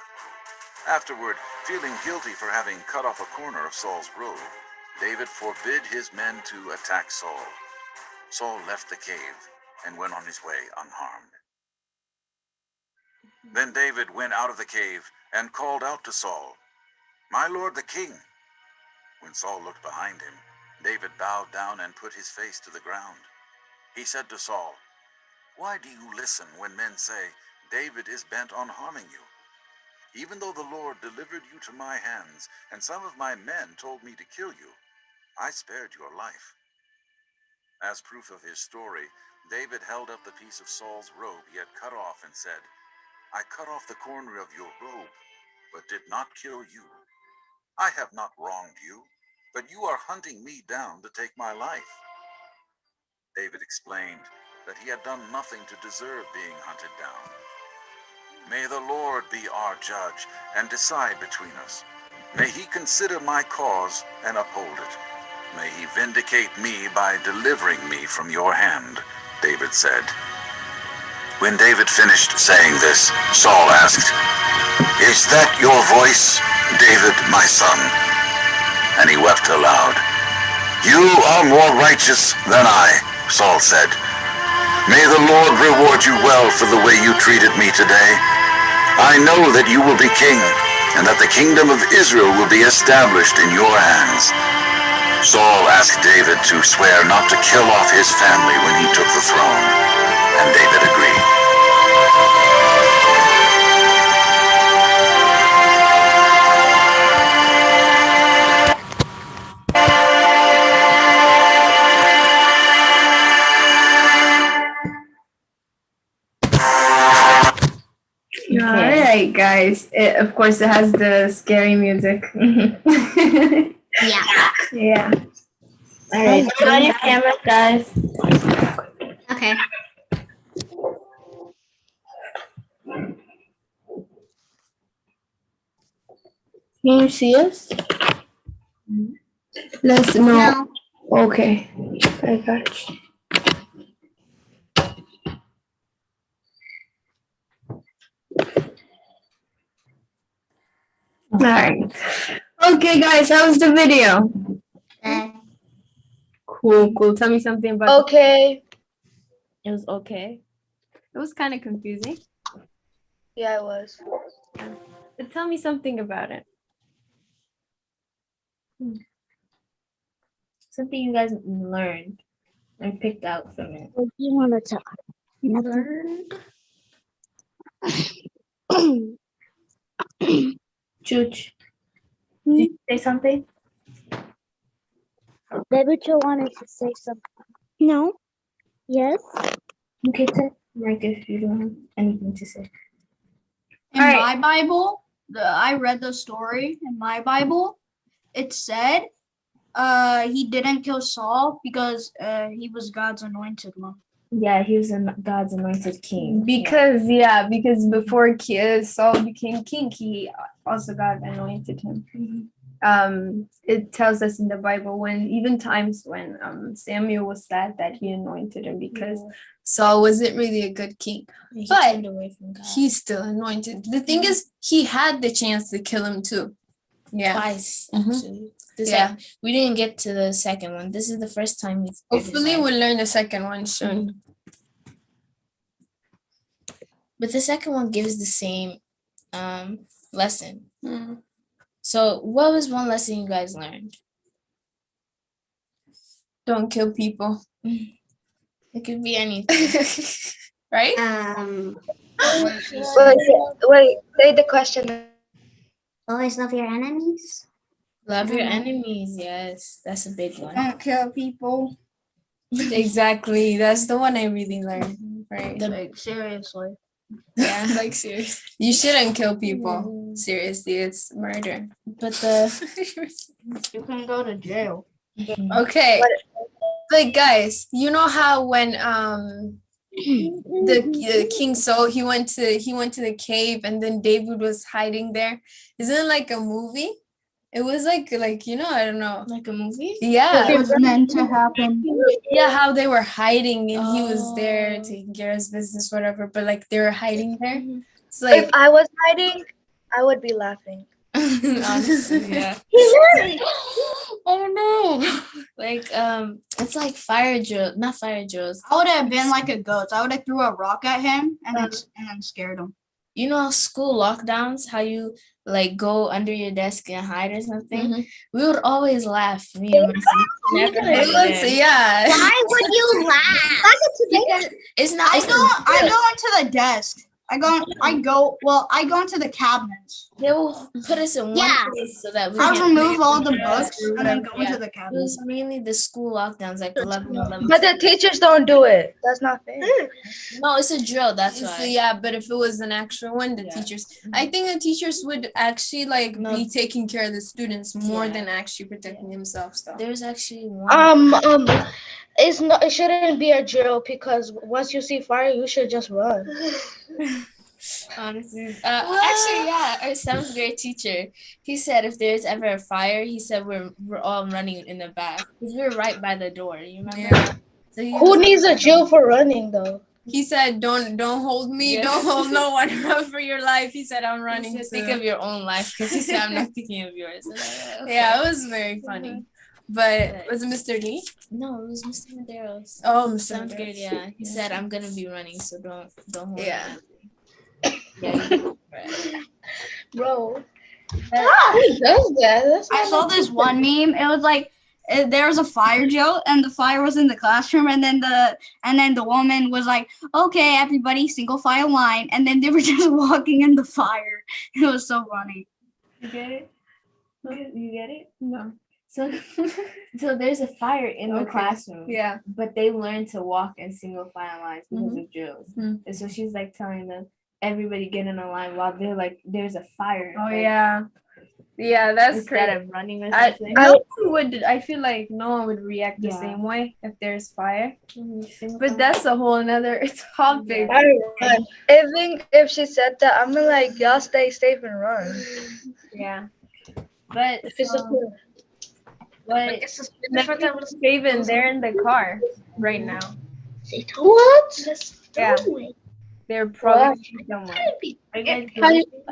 [SPEAKER 8] Afterward, feeling guilty for having cut off a corner of Saul's robe, David forbid his men to attack Saul. Saul left the cave and went on his way unharmed. Then David went out of the cave and called out to Saul, "My lord the king." When Saul looked behind him, David bowed down and put his face to the ground. He said to Saul, "Why do you listen when men say, 'David is bent on harming you'? Even though the Lord delivered you to my hands, and some of my men told me to kill you, I spared your life." As proof of his story, David held up the piece of Saul's robe he had cut off and said, "I cut off the corner of your robe, but did not kill you. I have not wronged you, but you are hunting me down to take my life." David explained that he had done nothing to deserve being hunted down. May the Lord be our judge and decide between us. May he consider my cause and uphold it. May he vindicate me by delivering me from your hand, David said. When David finished saying this, Saul asked, "Is that your voice, David, my son?" And he wept aloud. "You are more righteous than I," Saul said. "May the Lord reward you well for the way you treated me today. I know that you will be king, and that the kingdom of Israel will be established in your hands." Saul asked David to swear not to kill off his family when he took the throne, and David agreed.
[SPEAKER 1] All right, guys. Of course, it has the scary music.
[SPEAKER 4] Yeah.
[SPEAKER 1] Yeah. All right. Put on your cameras, guys.
[SPEAKER 4] Okay.
[SPEAKER 1] Can you see us? Let's know.
[SPEAKER 4] No.
[SPEAKER 1] Okay. I got you. All right. Okay, guys. How was the video? Cool, cool. Tell me something about
[SPEAKER 3] Okay.
[SPEAKER 1] It was okay. It was kind of confusing.
[SPEAKER 3] Yeah, it was.
[SPEAKER 1] But tell me something about it. Something you guys learned and picked out from it.
[SPEAKER 6] What do you want to talk?
[SPEAKER 4] Learned.
[SPEAKER 1] Chooch, did you say something?
[SPEAKER 6] Debucho wanted to say something. No. Yes.
[SPEAKER 1] Okay, take Mike if you don't have anything to say.
[SPEAKER 5] In my Bible, I read the story in my Bible. It said he didn't kill Saul because he was God's anointed one.
[SPEAKER 1] Yeah, he was God's anointed king. Because before Saul became king, he also God anointed him. It tells us in the Bible even times when Samuel was sad that he anointed him because Saul wasn't really a good king.
[SPEAKER 2] He
[SPEAKER 1] But
[SPEAKER 2] turned away from God.
[SPEAKER 1] he's still anointed. The thing is, he had the chance to kill him too. Yeah.
[SPEAKER 2] Twice,
[SPEAKER 1] Mhm.
[SPEAKER 2] actually.
[SPEAKER 1] Yeah.
[SPEAKER 2] We didn't get to the second one. This is the first time he's
[SPEAKER 1] Hopefully we'll learn the second one soon.
[SPEAKER 2] But the second one gives the same lesson.
[SPEAKER 1] Mm.
[SPEAKER 2] So what was one lesson you guys learned?
[SPEAKER 1] Don't kill people.
[SPEAKER 2] It could be anything.
[SPEAKER 1] Right?
[SPEAKER 3] Wait, say the question.
[SPEAKER 4] Always love your enemies.
[SPEAKER 2] Love your enemies. Yes, that's a big one.
[SPEAKER 5] Don't kill people.
[SPEAKER 1] Exactly. That's the one I really learned. Right.
[SPEAKER 5] Like, seriously.
[SPEAKER 1] Yeah, like seriously. You shouldn't kill people. Seriously, it's murder.
[SPEAKER 2] But
[SPEAKER 5] You can go to jail.
[SPEAKER 1] Okay. Like guys, you know how when the King Saul he went to the cave and then David was hiding there? Isn't it like a movie? It was like I don't know.
[SPEAKER 2] like a movie?
[SPEAKER 1] Yeah.
[SPEAKER 5] It was meant to happen.
[SPEAKER 1] Yeah, how they were hiding and he was there taking care of his business, whatever. But like they were hiding there. It's like
[SPEAKER 3] If I was hiding, I would be laughing.
[SPEAKER 1] honestly, yeah. Oh no.
[SPEAKER 2] Like it's like fire drill, not fire drills.
[SPEAKER 5] I would have been like a ghost. I would have threw a rock at him and then scared him.
[SPEAKER 2] You know school lockdowns, how you like go under your desk and hide or something? We would always laugh. Me and my sister. Never hide there.
[SPEAKER 1] Yeah.
[SPEAKER 4] Why would you laugh?
[SPEAKER 2] Because it's not
[SPEAKER 5] I go into the desk. I go into the cabinets.
[SPEAKER 2] They will put us in one
[SPEAKER 4] Yeah.
[SPEAKER 2] place so that we
[SPEAKER 5] I
[SPEAKER 2] can
[SPEAKER 5] remove all the
[SPEAKER 1] Yeah.
[SPEAKER 5] books and then go into the
[SPEAKER 2] It
[SPEAKER 5] cabinets.
[SPEAKER 2] was mainly the school lockdowns, like 11, 11.
[SPEAKER 7] But the teachers don't do it. That's not fair.
[SPEAKER 2] No, it's a drill. That's
[SPEAKER 1] So,
[SPEAKER 2] why.
[SPEAKER 1] yeah, but if it was an actual one, the
[SPEAKER 2] Yeah.
[SPEAKER 1] teachers, I think the teachers would actually like
[SPEAKER 2] No.
[SPEAKER 1] be taking care of the students more
[SPEAKER 2] Yeah.
[SPEAKER 1] than actually protecting themselves. Though.
[SPEAKER 2] There's actually one.
[SPEAKER 7] It's not. It shouldn't be a drill because once you see fire, you should just run.
[SPEAKER 2] Honestly, actually, yeah, our 7th grade teacher, he said if there's ever a fire, he said we're all running in the back because we were right by the door. You remember?
[SPEAKER 1] Yeah.
[SPEAKER 2] So he
[SPEAKER 7] Who
[SPEAKER 2] was
[SPEAKER 7] needs a
[SPEAKER 2] like,
[SPEAKER 7] drill for running though?
[SPEAKER 1] He said, "Don't hold me.
[SPEAKER 2] Yeah.
[SPEAKER 1] Don't hold no one. Run for your life." He said, "I'm
[SPEAKER 2] He
[SPEAKER 1] running."
[SPEAKER 2] said,
[SPEAKER 1] too."
[SPEAKER 2] think of your own life because he said I'm not thinking of yours. And okay.
[SPEAKER 1] Yeah, it was very funny. But was it Mr. Lee?
[SPEAKER 2] No, it was Mr. Medeiros.
[SPEAKER 1] Oh, Mr.
[SPEAKER 2] 7th grade, yeah. He said I'm gonna be running, so don't hold
[SPEAKER 1] Yeah.
[SPEAKER 2] me. Yeah.
[SPEAKER 7] Bro. Who does that? That's
[SPEAKER 5] I
[SPEAKER 7] not
[SPEAKER 5] saw
[SPEAKER 7] like-
[SPEAKER 5] this one meme. It was like there was a fire drill and the fire was in the classroom and then the woman was like, "Okay, everybody, single file line," and then they were just walking in the fire. It was so funny.
[SPEAKER 2] You get it? You get it?
[SPEAKER 1] No.
[SPEAKER 2] So, so there's a fire in the
[SPEAKER 1] Okay.
[SPEAKER 2] classroom.
[SPEAKER 1] Yeah.
[SPEAKER 2] But they learn to walk in single file lines because
[SPEAKER 1] Mhm.
[SPEAKER 2] of drills.
[SPEAKER 1] Mhm.
[SPEAKER 2] And so she's like telling them, everybody get in a line while they're like, there's a fire.
[SPEAKER 1] Oh
[SPEAKER 2] like,
[SPEAKER 1] yeah. Yeah, that's
[SPEAKER 2] Instead
[SPEAKER 1] crazy.
[SPEAKER 2] of running or
[SPEAKER 1] I,
[SPEAKER 2] something.
[SPEAKER 1] no one would. I feel like no one would react the
[SPEAKER 2] Yeah.
[SPEAKER 1] same way if there's fire.
[SPEAKER 2] Single
[SPEAKER 1] But
[SPEAKER 2] file.
[SPEAKER 1] that's a whole another topic.
[SPEAKER 7] I run. I think if she said that, I'm like, y'all stay safe and run.
[SPEAKER 2] Yeah. But
[SPEAKER 7] If it's a
[SPEAKER 2] so, what?
[SPEAKER 1] Faven, they're in the car right now.
[SPEAKER 7] What?
[SPEAKER 1] Yeah. They're probably somewhere.
[SPEAKER 2] Are you guys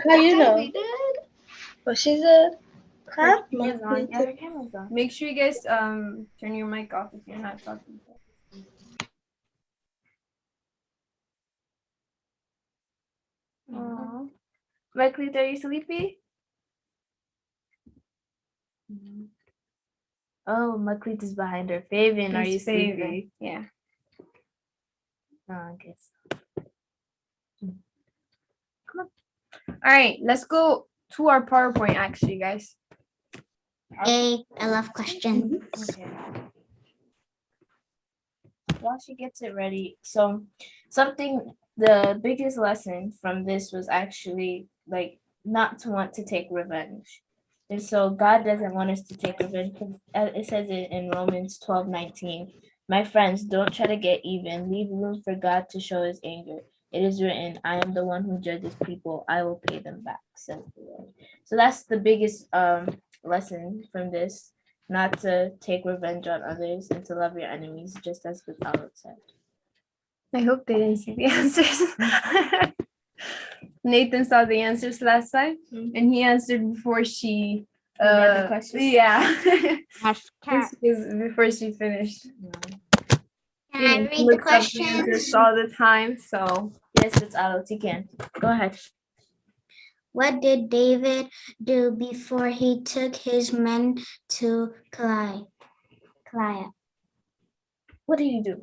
[SPEAKER 7] How you know? What she said? Huh?
[SPEAKER 2] Camera's on. Yeah, her camera's on.
[SPEAKER 1] Make sure you guys turn your mic off if you're not talking.
[SPEAKER 2] Aww. Michael, are you sleepy? Oh, Macleet is behind her. Fabian, are you
[SPEAKER 1] It's Faven.
[SPEAKER 2] sleepy?
[SPEAKER 1] Yeah.
[SPEAKER 2] Oh, I guess.
[SPEAKER 1] All right, let's go to our PowerPoint actually, guys.
[SPEAKER 4] Yay, I love questions.
[SPEAKER 2] Okay. While she gets it ready, so the biggest lesson from this was actually like not to want to take revenge. And so God doesn't want us to take revenge. It says it in Romans 12:19. My friends, don't try to get even. Leave room for God to show his anger. It is written, I am the one who judges people. I will pay them back, says the Lord. So that's the biggest lesson from this, not to take revenge on others and to love your enemies, just as the Talmud said.
[SPEAKER 1] I hope they didn't see the answers. Nathan saw the answers last time, and he answered before she.
[SPEAKER 2] read the questions?
[SPEAKER 1] Yeah.
[SPEAKER 4] Can
[SPEAKER 1] Before she finished.
[SPEAKER 4] I
[SPEAKER 1] He
[SPEAKER 4] read the
[SPEAKER 1] looks up
[SPEAKER 4] questions?
[SPEAKER 1] answers all the time, so.
[SPEAKER 2] Yes, it's out. You can. Go ahead.
[SPEAKER 4] What did David do before he took his men to Keilah?
[SPEAKER 2] What did you do?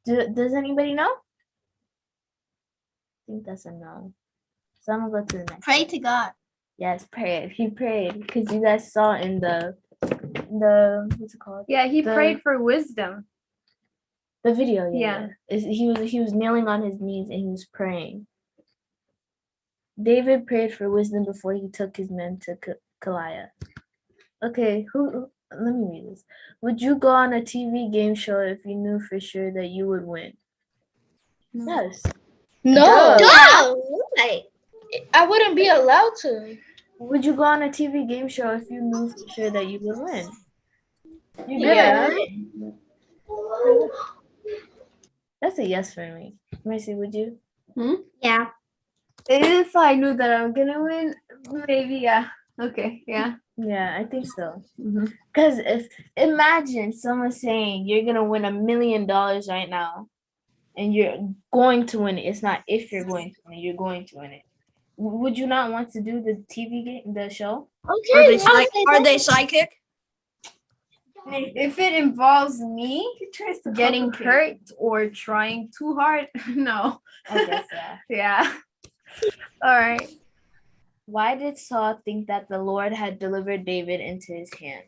[SPEAKER 2] Does anybody know? I think that's a no. So I'm gonna go to the next.
[SPEAKER 5] Pray to God.
[SPEAKER 2] Yes, prayed. He prayed because you guys saw in the what's it called?
[SPEAKER 1] Yeah, he
[SPEAKER 2] The-
[SPEAKER 1] prayed for wisdom.
[SPEAKER 2] The video.
[SPEAKER 1] Yeah.
[SPEAKER 2] He was kneeling on his knees and he was praying. David prayed for wisdom before he took his men to Keilah. Okay, let me read this. Would you go on a TV game show if you knew for sure that you would win? Yes.
[SPEAKER 7] No.
[SPEAKER 3] Like,
[SPEAKER 7] I wouldn't be allowed to.
[SPEAKER 2] Would you go on a TV game show if you knew for sure that you would win?
[SPEAKER 7] Yeah.
[SPEAKER 2] That's a yes for me. Mercy, would you?
[SPEAKER 4] Yeah.
[SPEAKER 1] If I knew that I'm gonna win, maybe yeah. Okay, yeah.
[SPEAKER 2] Yeah, I think so.
[SPEAKER 1] Mhm.
[SPEAKER 2] Because if imagine someone saying you're gonna win $1 million right now, and you're going to win it. It's not if you're going to win it, you're going to win it. Would you not want to do the TV game, the show?
[SPEAKER 5] Are they psychic?
[SPEAKER 1] If it involves me getting hurt or trying too hard, no.
[SPEAKER 2] I guess, yeah.
[SPEAKER 1] Yeah. All right.
[SPEAKER 2] Why did Saul think that the Lord had delivered David into his hand?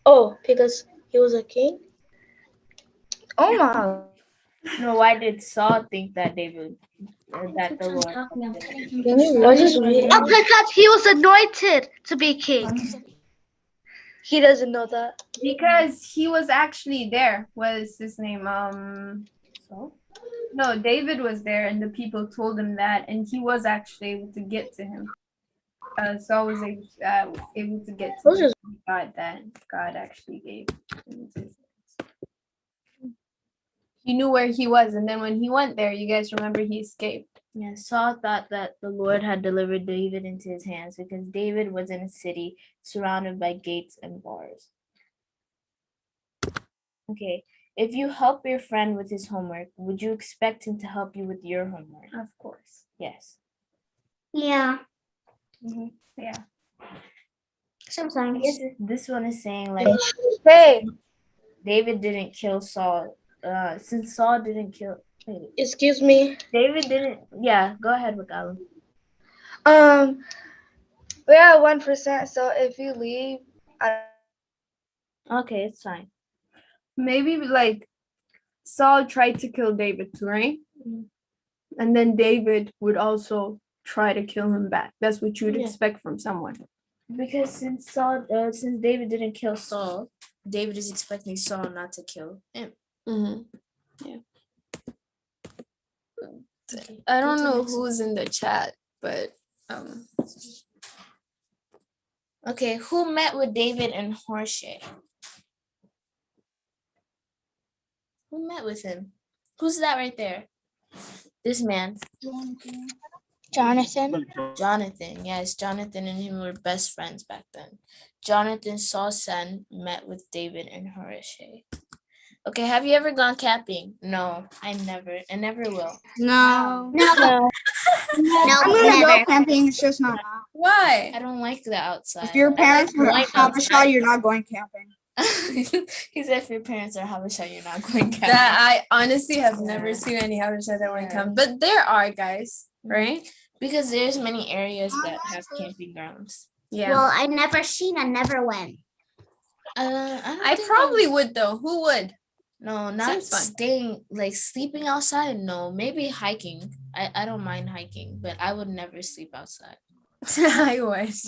[SPEAKER 7] Oh, because he was a king? Oh my.
[SPEAKER 2] No, why did Saul think that that the Lord?
[SPEAKER 7] I just read.
[SPEAKER 9] Oh, because he was anointed to be king.
[SPEAKER 7] He doesn't know that.
[SPEAKER 1] Because he was actually there. What is his name?
[SPEAKER 2] Saul?
[SPEAKER 1] No, David was there, and the people told him that, and he was actually able to get to him. Saul was able to get to him. God that God actually gave him to his hands. He knew where he was, and then when he went there, you guys remember he escaped.
[SPEAKER 2] Yeah, Saul thought that the Lord had delivered David into his hands because David was in a city surrounded by gates and bars. Okay, if you help your friend with his homework, would you expect him to help you with your homework?
[SPEAKER 1] Of course.
[SPEAKER 2] Yes.
[SPEAKER 4] Yeah,
[SPEAKER 1] Yeah.
[SPEAKER 4] sometimes.
[SPEAKER 2] This one is saying like
[SPEAKER 7] Hey,
[SPEAKER 2] David didn't kill Saul. Since Saul didn't kill
[SPEAKER 7] excuse me.
[SPEAKER 2] David didn't. Yeah, go ahead with Alan.
[SPEAKER 7] We are 1%, so if you leave,
[SPEAKER 2] Okay, it's fine.
[SPEAKER 1] Maybe like Saul tried to kill David too, right? And then David would also try to kill him back. That's what you'd
[SPEAKER 2] Yeah.
[SPEAKER 1] expect from someone.
[SPEAKER 2] Because since David didn't kill Saul, David is expecting Saul not to kill him.
[SPEAKER 1] Yeah.
[SPEAKER 2] Okay,
[SPEAKER 1] I don't
[SPEAKER 2] go to
[SPEAKER 1] know
[SPEAKER 2] next one.
[SPEAKER 1] who's in the chat, but
[SPEAKER 2] Okay, who met with David and Horshay? Who met with him? Who's that right there? This man.
[SPEAKER 3] Jonathan.
[SPEAKER 2] Jonathan. Yes, Jonathan and him were best friends back then. Jonathan, Saul's son, met with David and Horshay. Okay, have you ever gone camping? No, I never will.
[SPEAKER 5] No.
[SPEAKER 3] No.
[SPEAKER 4] No,
[SPEAKER 5] I'm gonna
[SPEAKER 4] never.
[SPEAKER 5] go camping. It's just not now.
[SPEAKER 1] why?
[SPEAKER 2] I don't like the outside.
[SPEAKER 5] If your parents
[SPEAKER 2] I
[SPEAKER 5] are
[SPEAKER 2] like
[SPEAKER 5] Habesha, you're not going camping.
[SPEAKER 2] He said if your parents are Habesha, you're not going camping.
[SPEAKER 1] That I honestly have never
[SPEAKER 2] Yeah.
[SPEAKER 1] seen any Habesha that went
[SPEAKER 2] Yeah.
[SPEAKER 1] camp, but there are guys, right?
[SPEAKER 2] Because there's many areas that have camping grounds.
[SPEAKER 1] Yeah.
[SPEAKER 4] Well, I never seen and never went.
[SPEAKER 1] I probably would though. Who would?
[SPEAKER 2] No, not
[SPEAKER 1] Seems fun.
[SPEAKER 2] staying like sleeping outside. No, maybe hiking. I don't mind hiking, but I would never sleep outside.
[SPEAKER 1] I wish.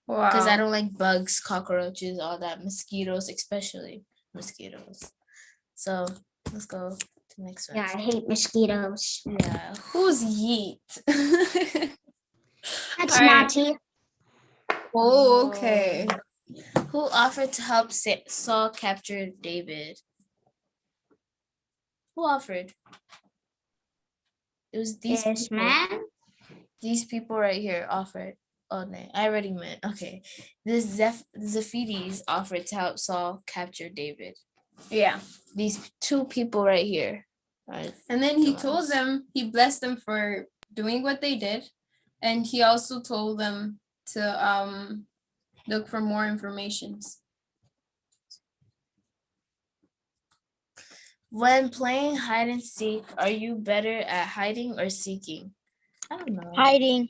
[SPEAKER 1] Wow.
[SPEAKER 2] Because I don't like bugs, cockroaches, all that, mosquitoes, especially mosquitoes. So let's go to the next one.
[SPEAKER 4] Yeah, I hate mosquitoes.
[SPEAKER 2] Yeah.
[SPEAKER 1] Who's Yeet?
[SPEAKER 4] That's
[SPEAKER 1] All right.
[SPEAKER 4] naughty.
[SPEAKER 1] Oh, okay.
[SPEAKER 2] Who offered to help Saul capture David? Who offered? It was these
[SPEAKER 4] This
[SPEAKER 2] people.
[SPEAKER 4] man.
[SPEAKER 2] These people right here offered. Oh no, I already meant. Okay. This Zephides offered to help Saul capture David.
[SPEAKER 1] Yeah.
[SPEAKER 2] These two people right here. Right.
[SPEAKER 1] And then he
[SPEAKER 2] The
[SPEAKER 1] told
[SPEAKER 2] ones.
[SPEAKER 1] them, he blessed them for doing what they did. And he also told them to look for more informations.
[SPEAKER 2] When playing hide and seek, are you better at hiding or seeking? I don't know.
[SPEAKER 3] Hiding.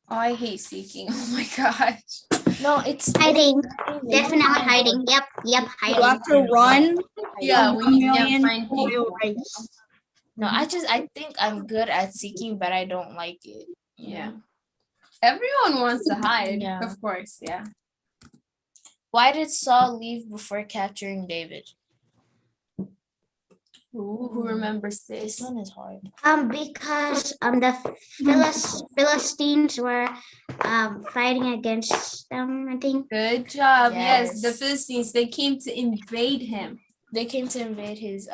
[SPEAKER 1] Oh, I hate seeking. Oh my gosh.
[SPEAKER 2] No, it's
[SPEAKER 4] Hiding. Definitely hiding. Yep,
[SPEAKER 5] You
[SPEAKER 4] hiding.
[SPEAKER 5] have to run.
[SPEAKER 1] Yeah,
[SPEAKER 5] a
[SPEAKER 1] when you can't
[SPEAKER 5] million
[SPEAKER 1] find
[SPEAKER 5] mile
[SPEAKER 1] people.
[SPEAKER 5] race.
[SPEAKER 2] No, I think I'm good at seeking, but I don't like it.
[SPEAKER 1] Yeah. Everyone wants to hide,
[SPEAKER 2] Yeah.
[SPEAKER 1] of course. Yeah.
[SPEAKER 2] Why did Saul leave before capturing David?
[SPEAKER 1] Who remembers
[SPEAKER 2] This
[SPEAKER 1] this?
[SPEAKER 2] one is hard.
[SPEAKER 4] Because the Philistines were fighting against them, I think.
[SPEAKER 1] Good job. Yes, the
[SPEAKER 2] Yes.
[SPEAKER 1] Philistines, they came to invade him.
[SPEAKER 2] They came to invade his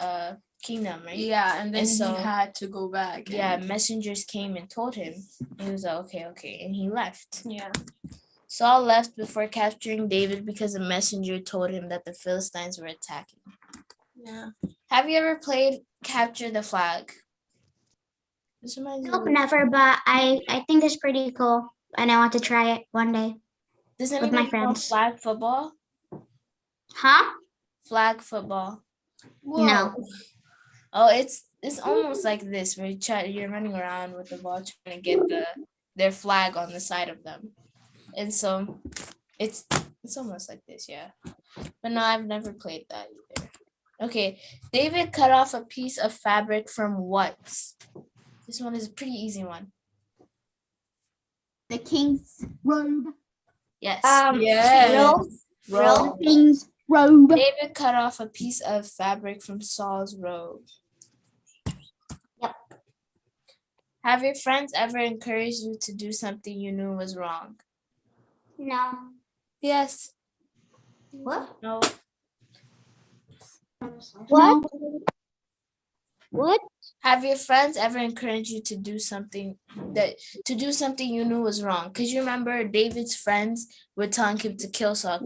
[SPEAKER 2] kingdom, right?
[SPEAKER 1] Yeah, and then
[SPEAKER 2] And so-
[SPEAKER 1] he had to go back.
[SPEAKER 2] Yeah,
[SPEAKER 1] and-
[SPEAKER 2] messengers came and told him. He was like, okay, and he left.
[SPEAKER 1] Yeah.
[SPEAKER 2] Saul left before capturing David because a messenger told him that the Philistines were attacking.
[SPEAKER 1] Yeah.
[SPEAKER 2] Have you ever played Capture the Flag? This reminds me
[SPEAKER 4] Nope,
[SPEAKER 2] of-
[SPEAKER 4] never. But I think it's pretty cool, and I want to try it one day.
[SPEAKER 2] Does
[SPEAKER 4] with my
[SPEAKER 2] anybody know
[SPEAKER 4] friends.
[SPEAKER 2] flag football?
[SPEAKER 4] Huh?
[SPEAKER 2] Flag football.
[SPEAKER 4] No.
[SPEAKER 2] Oh, it's almost like this where you're running around with the ball trying to get their flag on the side of them. And so it's almost like this, yeah. But no, I've never played that either. Okay, David cut off a piece of fabric from what? This one is a pretty easy one.
[SPEAKER 5] The king's robe.
[SPEAKER 2] Yes.
[SPEAKER 1] Yes.
[SPEAKER 2] Robe.
[SPEAKER 5] The king's robe.
[SPEAKER 2] David cut off a piece of fabric from Saul's robe.
[SPEAKER 4] Yep.
[SPEAKER 2] Have your friends ever encouraged you to do something you knew was wrong?
[SPEAKER 4] No.
[SPEAKER 1] Yes.
[SPEAKER 4] What?
[SPEAKER 2] No.
[SPEAKER 3] What? What?
[SPEAKER 2] Have your friends ever encouraged you to do something you knew was wrong? Because you remember David's friends were telling him to kill Saul,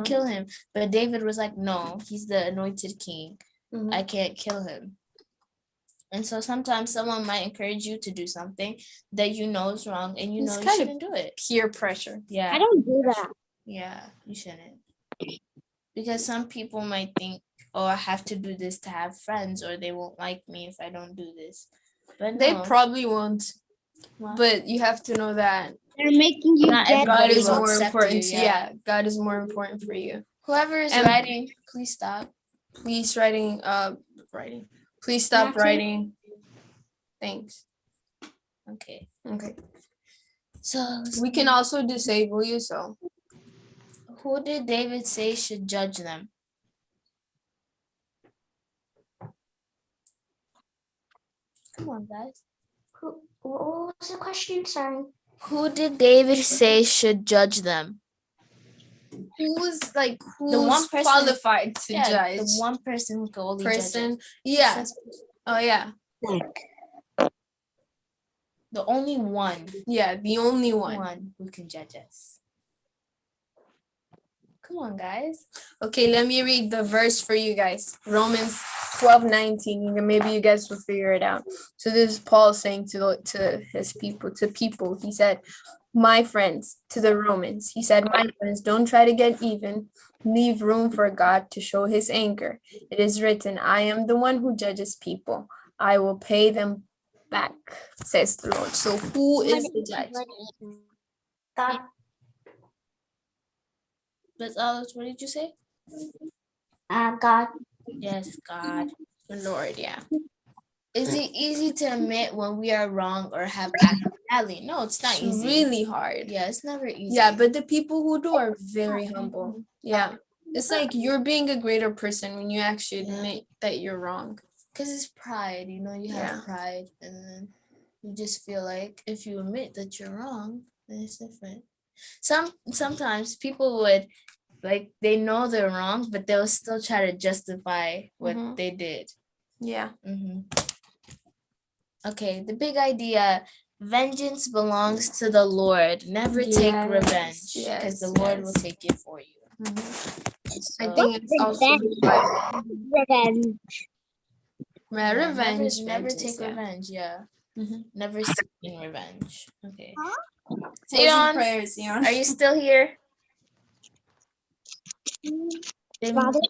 [SPEAKER 2] kill him. But David was like, no, he's the anointed king.
[SPEAKER 1] Mhm.
[SPEAKER 2] I can't kill him. And so sometimes someone might encourage you to do something that you know is wrong and you
[SPEAKER 1] It's
[SPEAKER 2] know you
[SPEAKER 1] kind of
[SPEAKER 2] shouldn't do it.
[SPEAKER 1] Peer pressure.
[SPEAKER 2] Yeah.
[SPEAKER 3] I don't do that.
[SPEAKER 2] Yeah, you shouldn't. Because some people might think, oh, I have to do this to have friends or they won't like me if I don't do this. But
[SPEAKER 1] They
[SPEAKER 2] no.
[SPEAKER 1] probably won't.
[SPEAKER 2] Well,
[SPEAKER 1] But you have to know that
[SPEAKER 3] They're making you
[SPEAKER 2] not
[SPEAKER 3] get
[SPEAKER 1] God
[SPEAKER 2] everybody
[SPEAKER 1] is
[SPEAKER 2] will
[SPEAKER 1] more
[SPEAKER 2] accept
[SPEAKER 1] important.
[SPEAKER 2] you,
[SPEAKER 1] Yeah, God is more important for you.
[SPEAKER 2] Whoever is
[SPEAKER 1] And-
[SPEAKER 2] writing, please stop.
[SPEAKER 1] Please writing. Please stop
[SPEAKER 4] Not to-
[SPEAKER 1] writing. Thanks.
[SPEAKER 2] Okay.
[SPEAKER 1] Okay.
[SPEAKER 2] So
[SPEAKER 1] We can also disable you, so
[SPEAKER 2] who did David say should judge them? Come on, guys.
[SPEAKER 4] What was the question? Sorry.
[SPEAKER 2] Who did David say should judge them?
[SPEAKER 1] who's
[SPEAKER 2] one person-
[SPEAKER 1] qualified to
[SPEAKER 2] Yeah,
[SPEAKER 1] judge?
[SPEAKER 2] the one person who can only judge
[SPEAKER 1] person.
[SPEAKER 2] it.
[SPEAKER 1] Yeah. Oh yeah.
[SPEAKER 2] The only one
[SPEAKER 1] Yeah, the only one.
[SPEAKER 2] who can judge us. Come on, guys.
[SPEAKER 1] Okay, let me read the verse for you guys. Romans 12:19. Maybe you guys will figure it out. So this is Paul saying to his people. He said, "My friends," to the Romans. He said, "My friends, don't try to get even. Leave room for God to show his anger. It is written, I am the one who judges people. I will pay them back, says the Lord." So who is the judge?
[SPEAKER 4] God.
[SPEAKER 2] But Alex, what did you say?
[SPEAKER 4] God.
[SPEAKER 2] Yes, God.
[SPEAKER 1] The Lord, yeah.
[SPEAKER 2] Is it easy to admit when we are wrong or have acted badly? No, it's not
[SPEAKER 1] It's
[SPEAKER 2] easy.
[SPEAKER 1] really hard.
[SPEAKER 2] Yeah, it's never easy.
[SPEAKER 1] Yeah, but the people who do are very humble. Yeah. It's like you're being a greater person when you actually admit that you're wrong.
[SPEAKER 2] because it's pride, you know, you have
[SPEAKER 1] Yeah.
[SPEAKER 2] pride, and then you just feel like if you admit that you're wrong, then it's different. Sometimes people would they know they're wrong, but they'll still try to justify what
[SPEAKER 1] Mhm.
[SPEAKER 2] they did.
[SPEAKER 1] Yeah.
[SPEAKER 2] Okay, the big idea: vengeance belongs to the Lord. Never take
[SPEAKER 1] Yes,
[SPEAKER 2] revenge, because the Lord will
[SPEAKER 1] yes.
[SPEAKER 2] take it for you.
[SPEAKER 1] I
[SPEAKER 2] So,
[SPEAKER 1] think it's also
[SPEAKER 3] Revenge.
[SPEAKER 1] revenge.
[SPEAKER 2] Never
[SPEAKER 1] vengeance,
[SPEAKER 2] take
[SPEAKER 1] yeah.
[SPEAKER 2] revenge. Yeah.
[SPEAKER 1] Mhm.
[SPEAKER 2] Never seeking revenge. Okay.
[SPEAKER 1] Closing
[SPEAKER 2] Sion,
[SPEAKER 1] prayers, Sion.
[SPEAKER 2] are you still here? They
[SPEAKER 3] Father,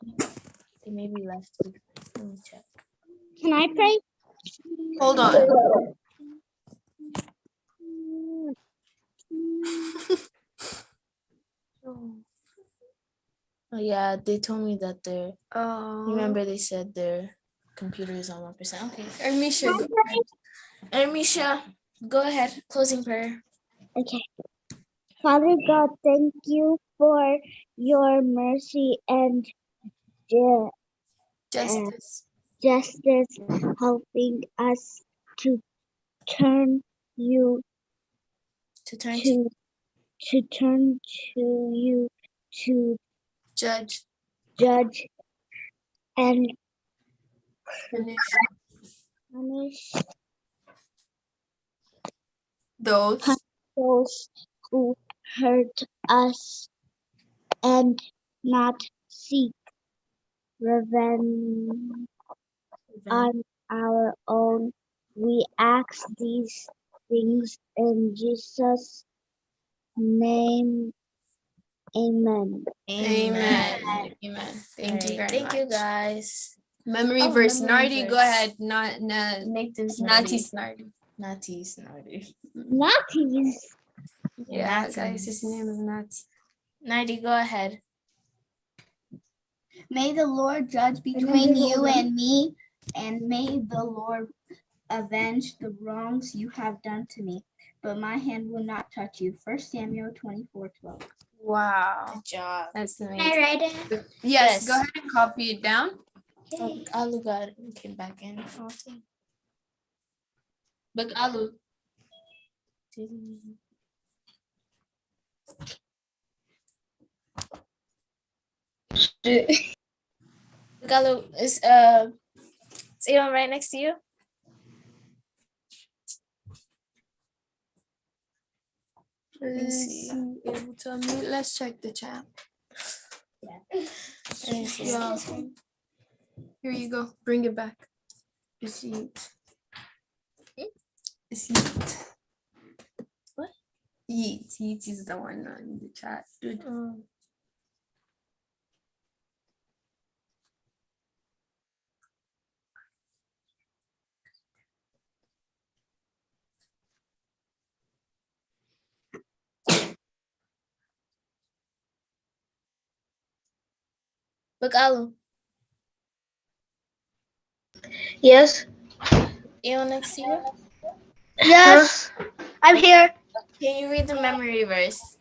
[SPEAKER 2] maybe left. Let me check.
[SPEAKER 3] can I pray?
[SPEAKER 1] Hold on.
[SPEAKER 2] Oh yeah, they told me that their.
[SPEAKER 1] Oh.
[SPEAKER 2] Remember, they said their computer is on 1%. Okay.
[SPEAKER 1] Misha, go ahead.
[SPEAKER 2] And Misha, go ahead. Closing prayer.
[SPEAKER 3] Okay. Father God, thank you for your mercy and
[SPEAKER 1] Justice.
[SPEAKER 3] justice, helping us to turn you
[SPEAKER 2] To turn
[SPEAKER 3] to turn to you to
[SPEAKER 1] Judge.
[SPEAKER 3] judge and
[SPEAKER 1] Punish
[SPEAKER 3] punish
[SPEAKER 1] those
[SPEAKER 3] those who hurt us and not seek revenge on our own
[SPEAKER 6] We ask these things in Jesus' name. Amen.
[SPEAKER 1] Amen. Amen. Thank you very
[SPEAKER 2] Thank
[SPEAKER 1] much.
[SPEAKER 2] you guys.
[SPEAKER 1] Memory
[SPEAKER 2] Oh,
[SPEAKER 1] verse.
[SPEAKER 2] memory
[SPEAKER 1] Nardi, go
[SPEAKER 2] verse.
[SPEAKER 1] ahead.
[SPEAKER 2] Natives
[SPEAKER 1] Nati
[SPEAKER 2] Nardi.
[SPEAKER 1] Snardi.
[SPEAKER 2] Natis Nardi.
[SPEAKER 6] Natties.
[SPEAKER 1] Yeah,
[SPEAKER 2] Nati.
[SPEAKER 1] guys, his name is Nati.
[SPEAKER 2] Nardi, go ahead.
[SPEAKER 10] May the Lord judge between you and me, and may the Lord avenge the wrongs you have done to me, but my hand will not touch you. 1 Samuel 24:12.
[SPEAKER 1] Wow.
[SPEAKER 2] Good job.
[SPEAKER 1] That's
[SPEAKER 4] Can I
[SPEAKER 1] amazing.
[SPEAKER 4] write it?
[SPEAKER 1] Yes,
[SPEAKER 2] Yes.
[SPEAKER 1] go ahead and copy it down.
[SPEAKER 2] Oh, Alu got it. Came back in. But Alu. Alu is anyone right next to you?
[SPEAKER 1] Is he able to unmute? Let's check the chat.
[SPEAKER 2] Let me see.
[SPEAKER 1] Yeah. Here you go. Bring it back. Is he? Is he?
[SPEAKER 2] What?
[SPEAKER 1] Yeet. Yeet is the one in the chat. Dude.
[SPEAKER 2] Look, Alu.
[SPEAKER 7] Yes.
[SPEAKER 2] Anyone next to you?
[SPEAKER 7] Yes. I'm here.
[SPEAKER 2] Can you read the memory verse?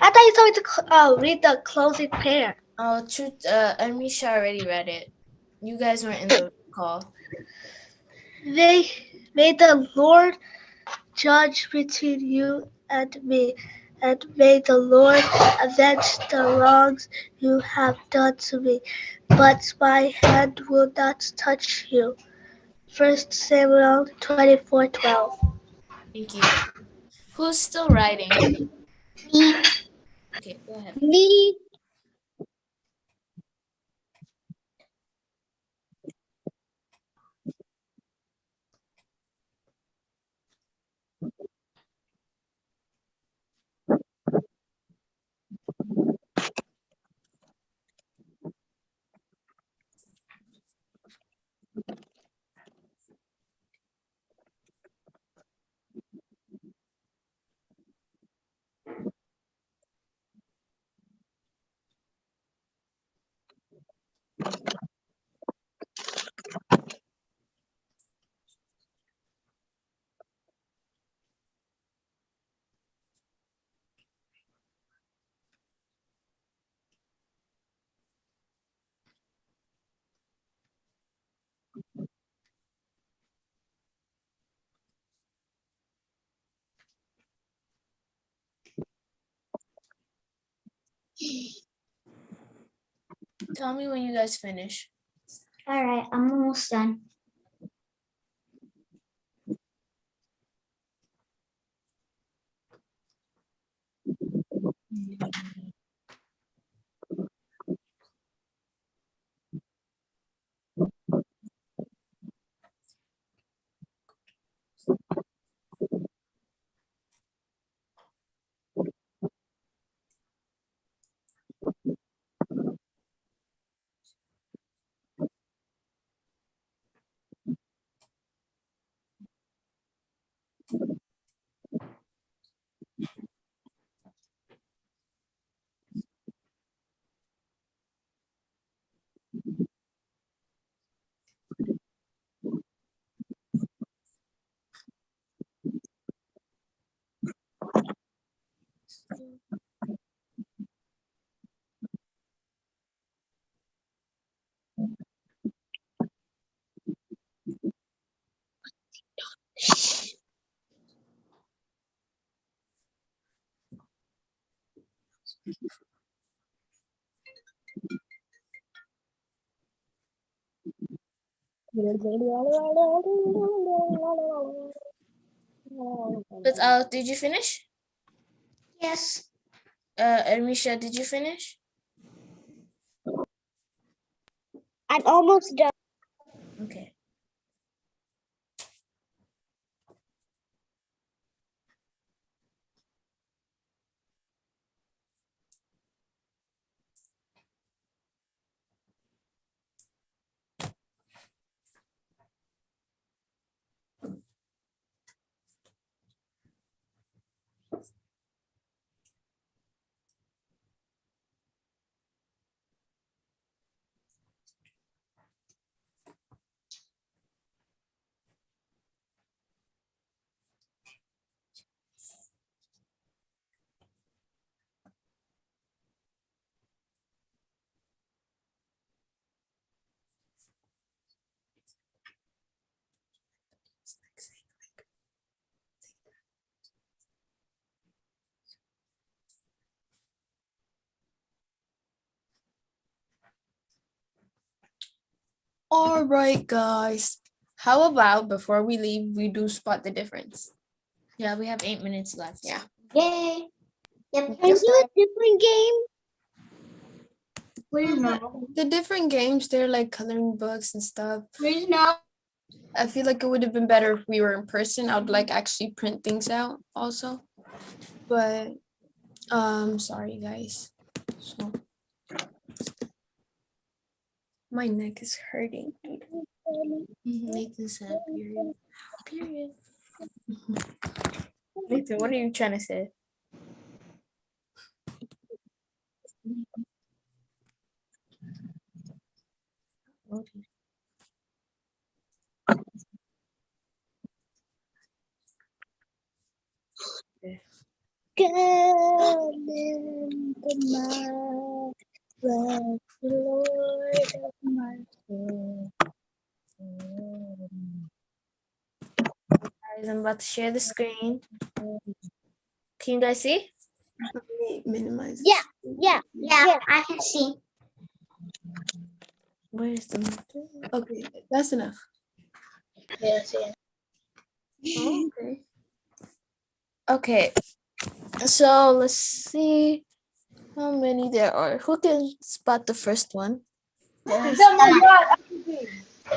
[SPEAKER 7] I thought you told me to read the closing prayer.
[SPEAKER 2] Oh, truth. Amisha already read it. You guys weren't in the call.
[SPEAKER 7] May the Lord judge between you and me, and may the Lord avenge the wrongs you have done to me, but my hand will not touch you. 1 Samuel 24:12.
[SPEAKER 2] Thank you. Who's still writing?
[SPEAKER 6] Me.
[SPEAKER 2] Okay, go ahead.
[SPEAKER 6] Me.
[SPEAKER 2] Tell me when you guys finish.
[SPEAKER 4] All right, I'm almost done.
[SPEAKER 2] But did you finish?
[SPEAKER 4] Yes.
[SPEAKER 2] Amisha, did you finish?
[SPEAKER 3] I'm almost done.
[SPEAKER 2] Okay.
[SPEAKER 1] All right, guys. How about before we leave, we do spot the difference?
[SPEAKER 2] Yeah, we have 8 minutes left.
[SPEAKER 1] Yeah.
[SPEAKER 4] Yay. Yep.
[SPEAKER 3] Can we do a different game?
[SPEAKER 5] Please no.
[SPEAKER 1] The different games, they're like coloring books and stuff.
[SPEAKER 5] Please no.
[SPEAKER 1] I feel like it would have been better if we were in person. I would like actually print things out also. But sorry guys. So my neck is hurting.
[SPEAKER 2] Nathan said, period. Period. Nathan, what are you trying to say?
[SPEAKER 6] Come into my breath, Lord of my soul.
[SPEAKER 2] Guys, I'm about to share the screen. Can you guys see?
[SPEAKER 1] Let me minimize.
[SPEAKER 3] Yeah.
[SPEAKER 4] Yeah, I can see.
[SPEAKER 2] Where's the
[SPEAKER 1] Okay, that's enough.
[SPEAKER 2] Yes, yeah. Oh, okay. Okay. So let's see how many there are. Who can spot the first one? The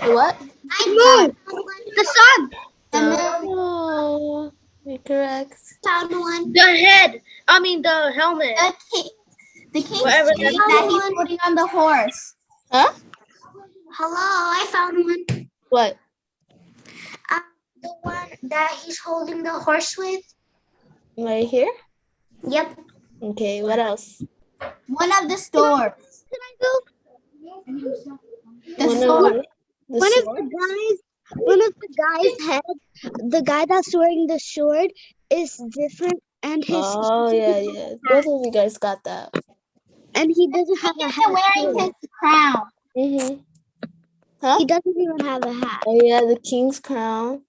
[SPEAKER 2] what?
[SPEAKER 9] Moon. The sun.
[SPEAKER 2] Oh, you're correct.
[SPEAKER 4] Found one.
[SPEAKER 9] The head. I mean the helmet.
[SPEAKER 10] The king's
[SPEAKER 9] Whatever
[SPEAKER 10] cape
[SPEAKER 9] that
[SPEAKER 10] that
[SPEAKER 9] is.
[SPEAKER 10] he's putting on the horse.
[SPEAKER 2] Huh?
[SPEAKER 4] Hello, I found one.
[SPEAKER 2] What?
[SPEAKER 4] The one that he's holding the horse with.
[SPEAKER 2] Right here?
[SPEAKER 4] Yep.
[SPEAKER 2] Okay, what else?
[SPEAKER 10] One of the stores.
[SPEAKER 3] Can I go?
[SPEAKER 10] The
[SPEAKER 2] One
[SPEAKER 10] store.
[SPEAKER 2] of the
[SPEAKER 6] One of the guys' head, the guy that's wearing the sword is different, and
[SPEAKER 2] Oh, yeah. Both of you guys got that.
[SPEAKER 6] and he doesn't have a
[SPEAKER 10] He's
[SPEAKER 6] hat.
[SPEAKER 10] wearing his crown.
[SPEAKER 2] Mm-hmm. Huh?
[SPEAKER 6] He doesn't even have a hat,
[SPEAKER 2] Oh, yeah, the king's crown.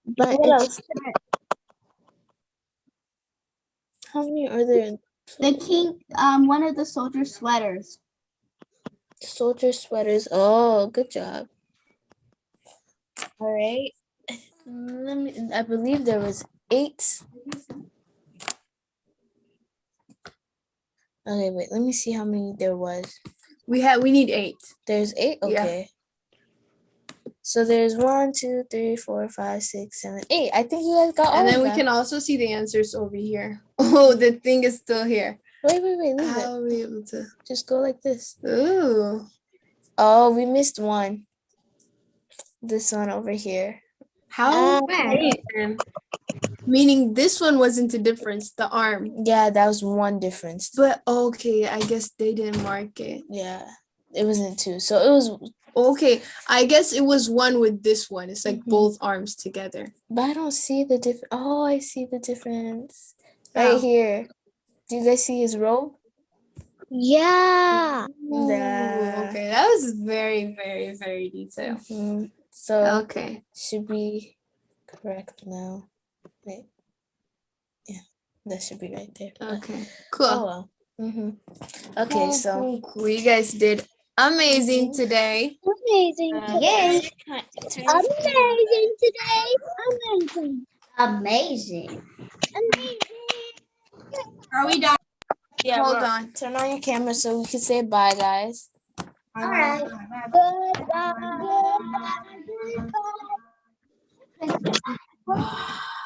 [SPEAKER 6] but
[SPEAKER 2] What
[SPEAKER 6] it's
[SPEAKER 2] else? How many are there in
[SPEAKER 10] The king, one of the soldiers' sweaters.
[SPEAKER 2] soldier sweaters? Oh, good job. All right. I believe there was 8. Okay, wait, let me see how many there was.
[SPEAKER 1] We need 8.
[SPEAKER 2] There's 8?
[SPEAKER 1] Yeah.
[SPEAKER 2] Okay. So there's 1, 2, 3, 4, 5, 6, 7, 8. I think you guys got all
[SPEAKER 1] And then
[SPEAKER 2] of
[SPEAKER 1] we
[SPEAKER 2] them.
[SPEAKER 1] can also see the answers over here. Oh, the thing is still here.
[SPEAKER 2] Wait, leave it.
[SPEAKER 1] How are we able to?
[SPEAKER 2] Just go like this.
[SPEAKER 1] Ooh.
[SPEAKER 2] Oh, we missed one. This one over here.
[SPEAKER 1] How? Meaning this one wasn't a difference, the arm.
[SPEAKER 2] Yeah, that was one difference.
[SPEAKER 1] But okay, I guess they didn't mark it.
[SPEAKER 2] Yeah, it wasn't 2. So it was.
[SPEAKER 1] Okay, I guess it was one with this one. It's like both arms together.
[SPEAKER 2] But I don't see the difference. Oh, I see the difference. Right
[SPEAKER 1] How?
[SPEAKER 2] here. Do you guys see his robe?
[SPEAKER 6] yeah.
[SPEAKER 1] Ooh,
[SPEAKER 2] Yeah.
[SPEAKER 1] okay, that was very, very, very detailed.
[SPEAKER 2] So
[SPEAKER 1] Okay.
[SPEAKER 2] should be correct now. Wait. Yeah, that should be right there.
[SPEAKER 1] Okay. Cool.
[SPEAKER 2] Oh well. Okay, so
[SPEAKER 1] Cool. You guys did amazing today.
[SPEAKER 6] Amazing today.
[SPEAKER 4] Yay.
[SPEAKER 6] Amazing today. Amazing.
[SPEAKER 4] Amazing.
[SPEAKER 5] Are we done?
[SPEAKER 2] yeah,
[SPEAKER 1] Hold on.
[SPEAKER 2] turn on your camera so we can say bye, guys.
[SPEAKER 4] All right.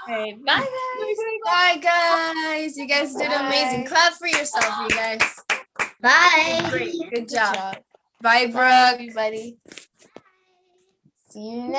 [SPEAKER 2] Okay, bye guys.
[SPEAKER 1] Bye, guys. You guys did amazing.
[SPEAKER 2] Bye.
[SPEAKER 1] Clap for yourself, you guys.
[SPEAKER 4] Bye.
[SPEAKER 1] Great. Good
[SPEAKER 2] Good
[SPEAKER 1] job.
[SPEAKER 2] job.
[SPEAKER 1] Bye,
[SPEAKER 2] Bye,
[SPEAKER 1] Brooke.
[SPEAKER 2] everybody. See you next.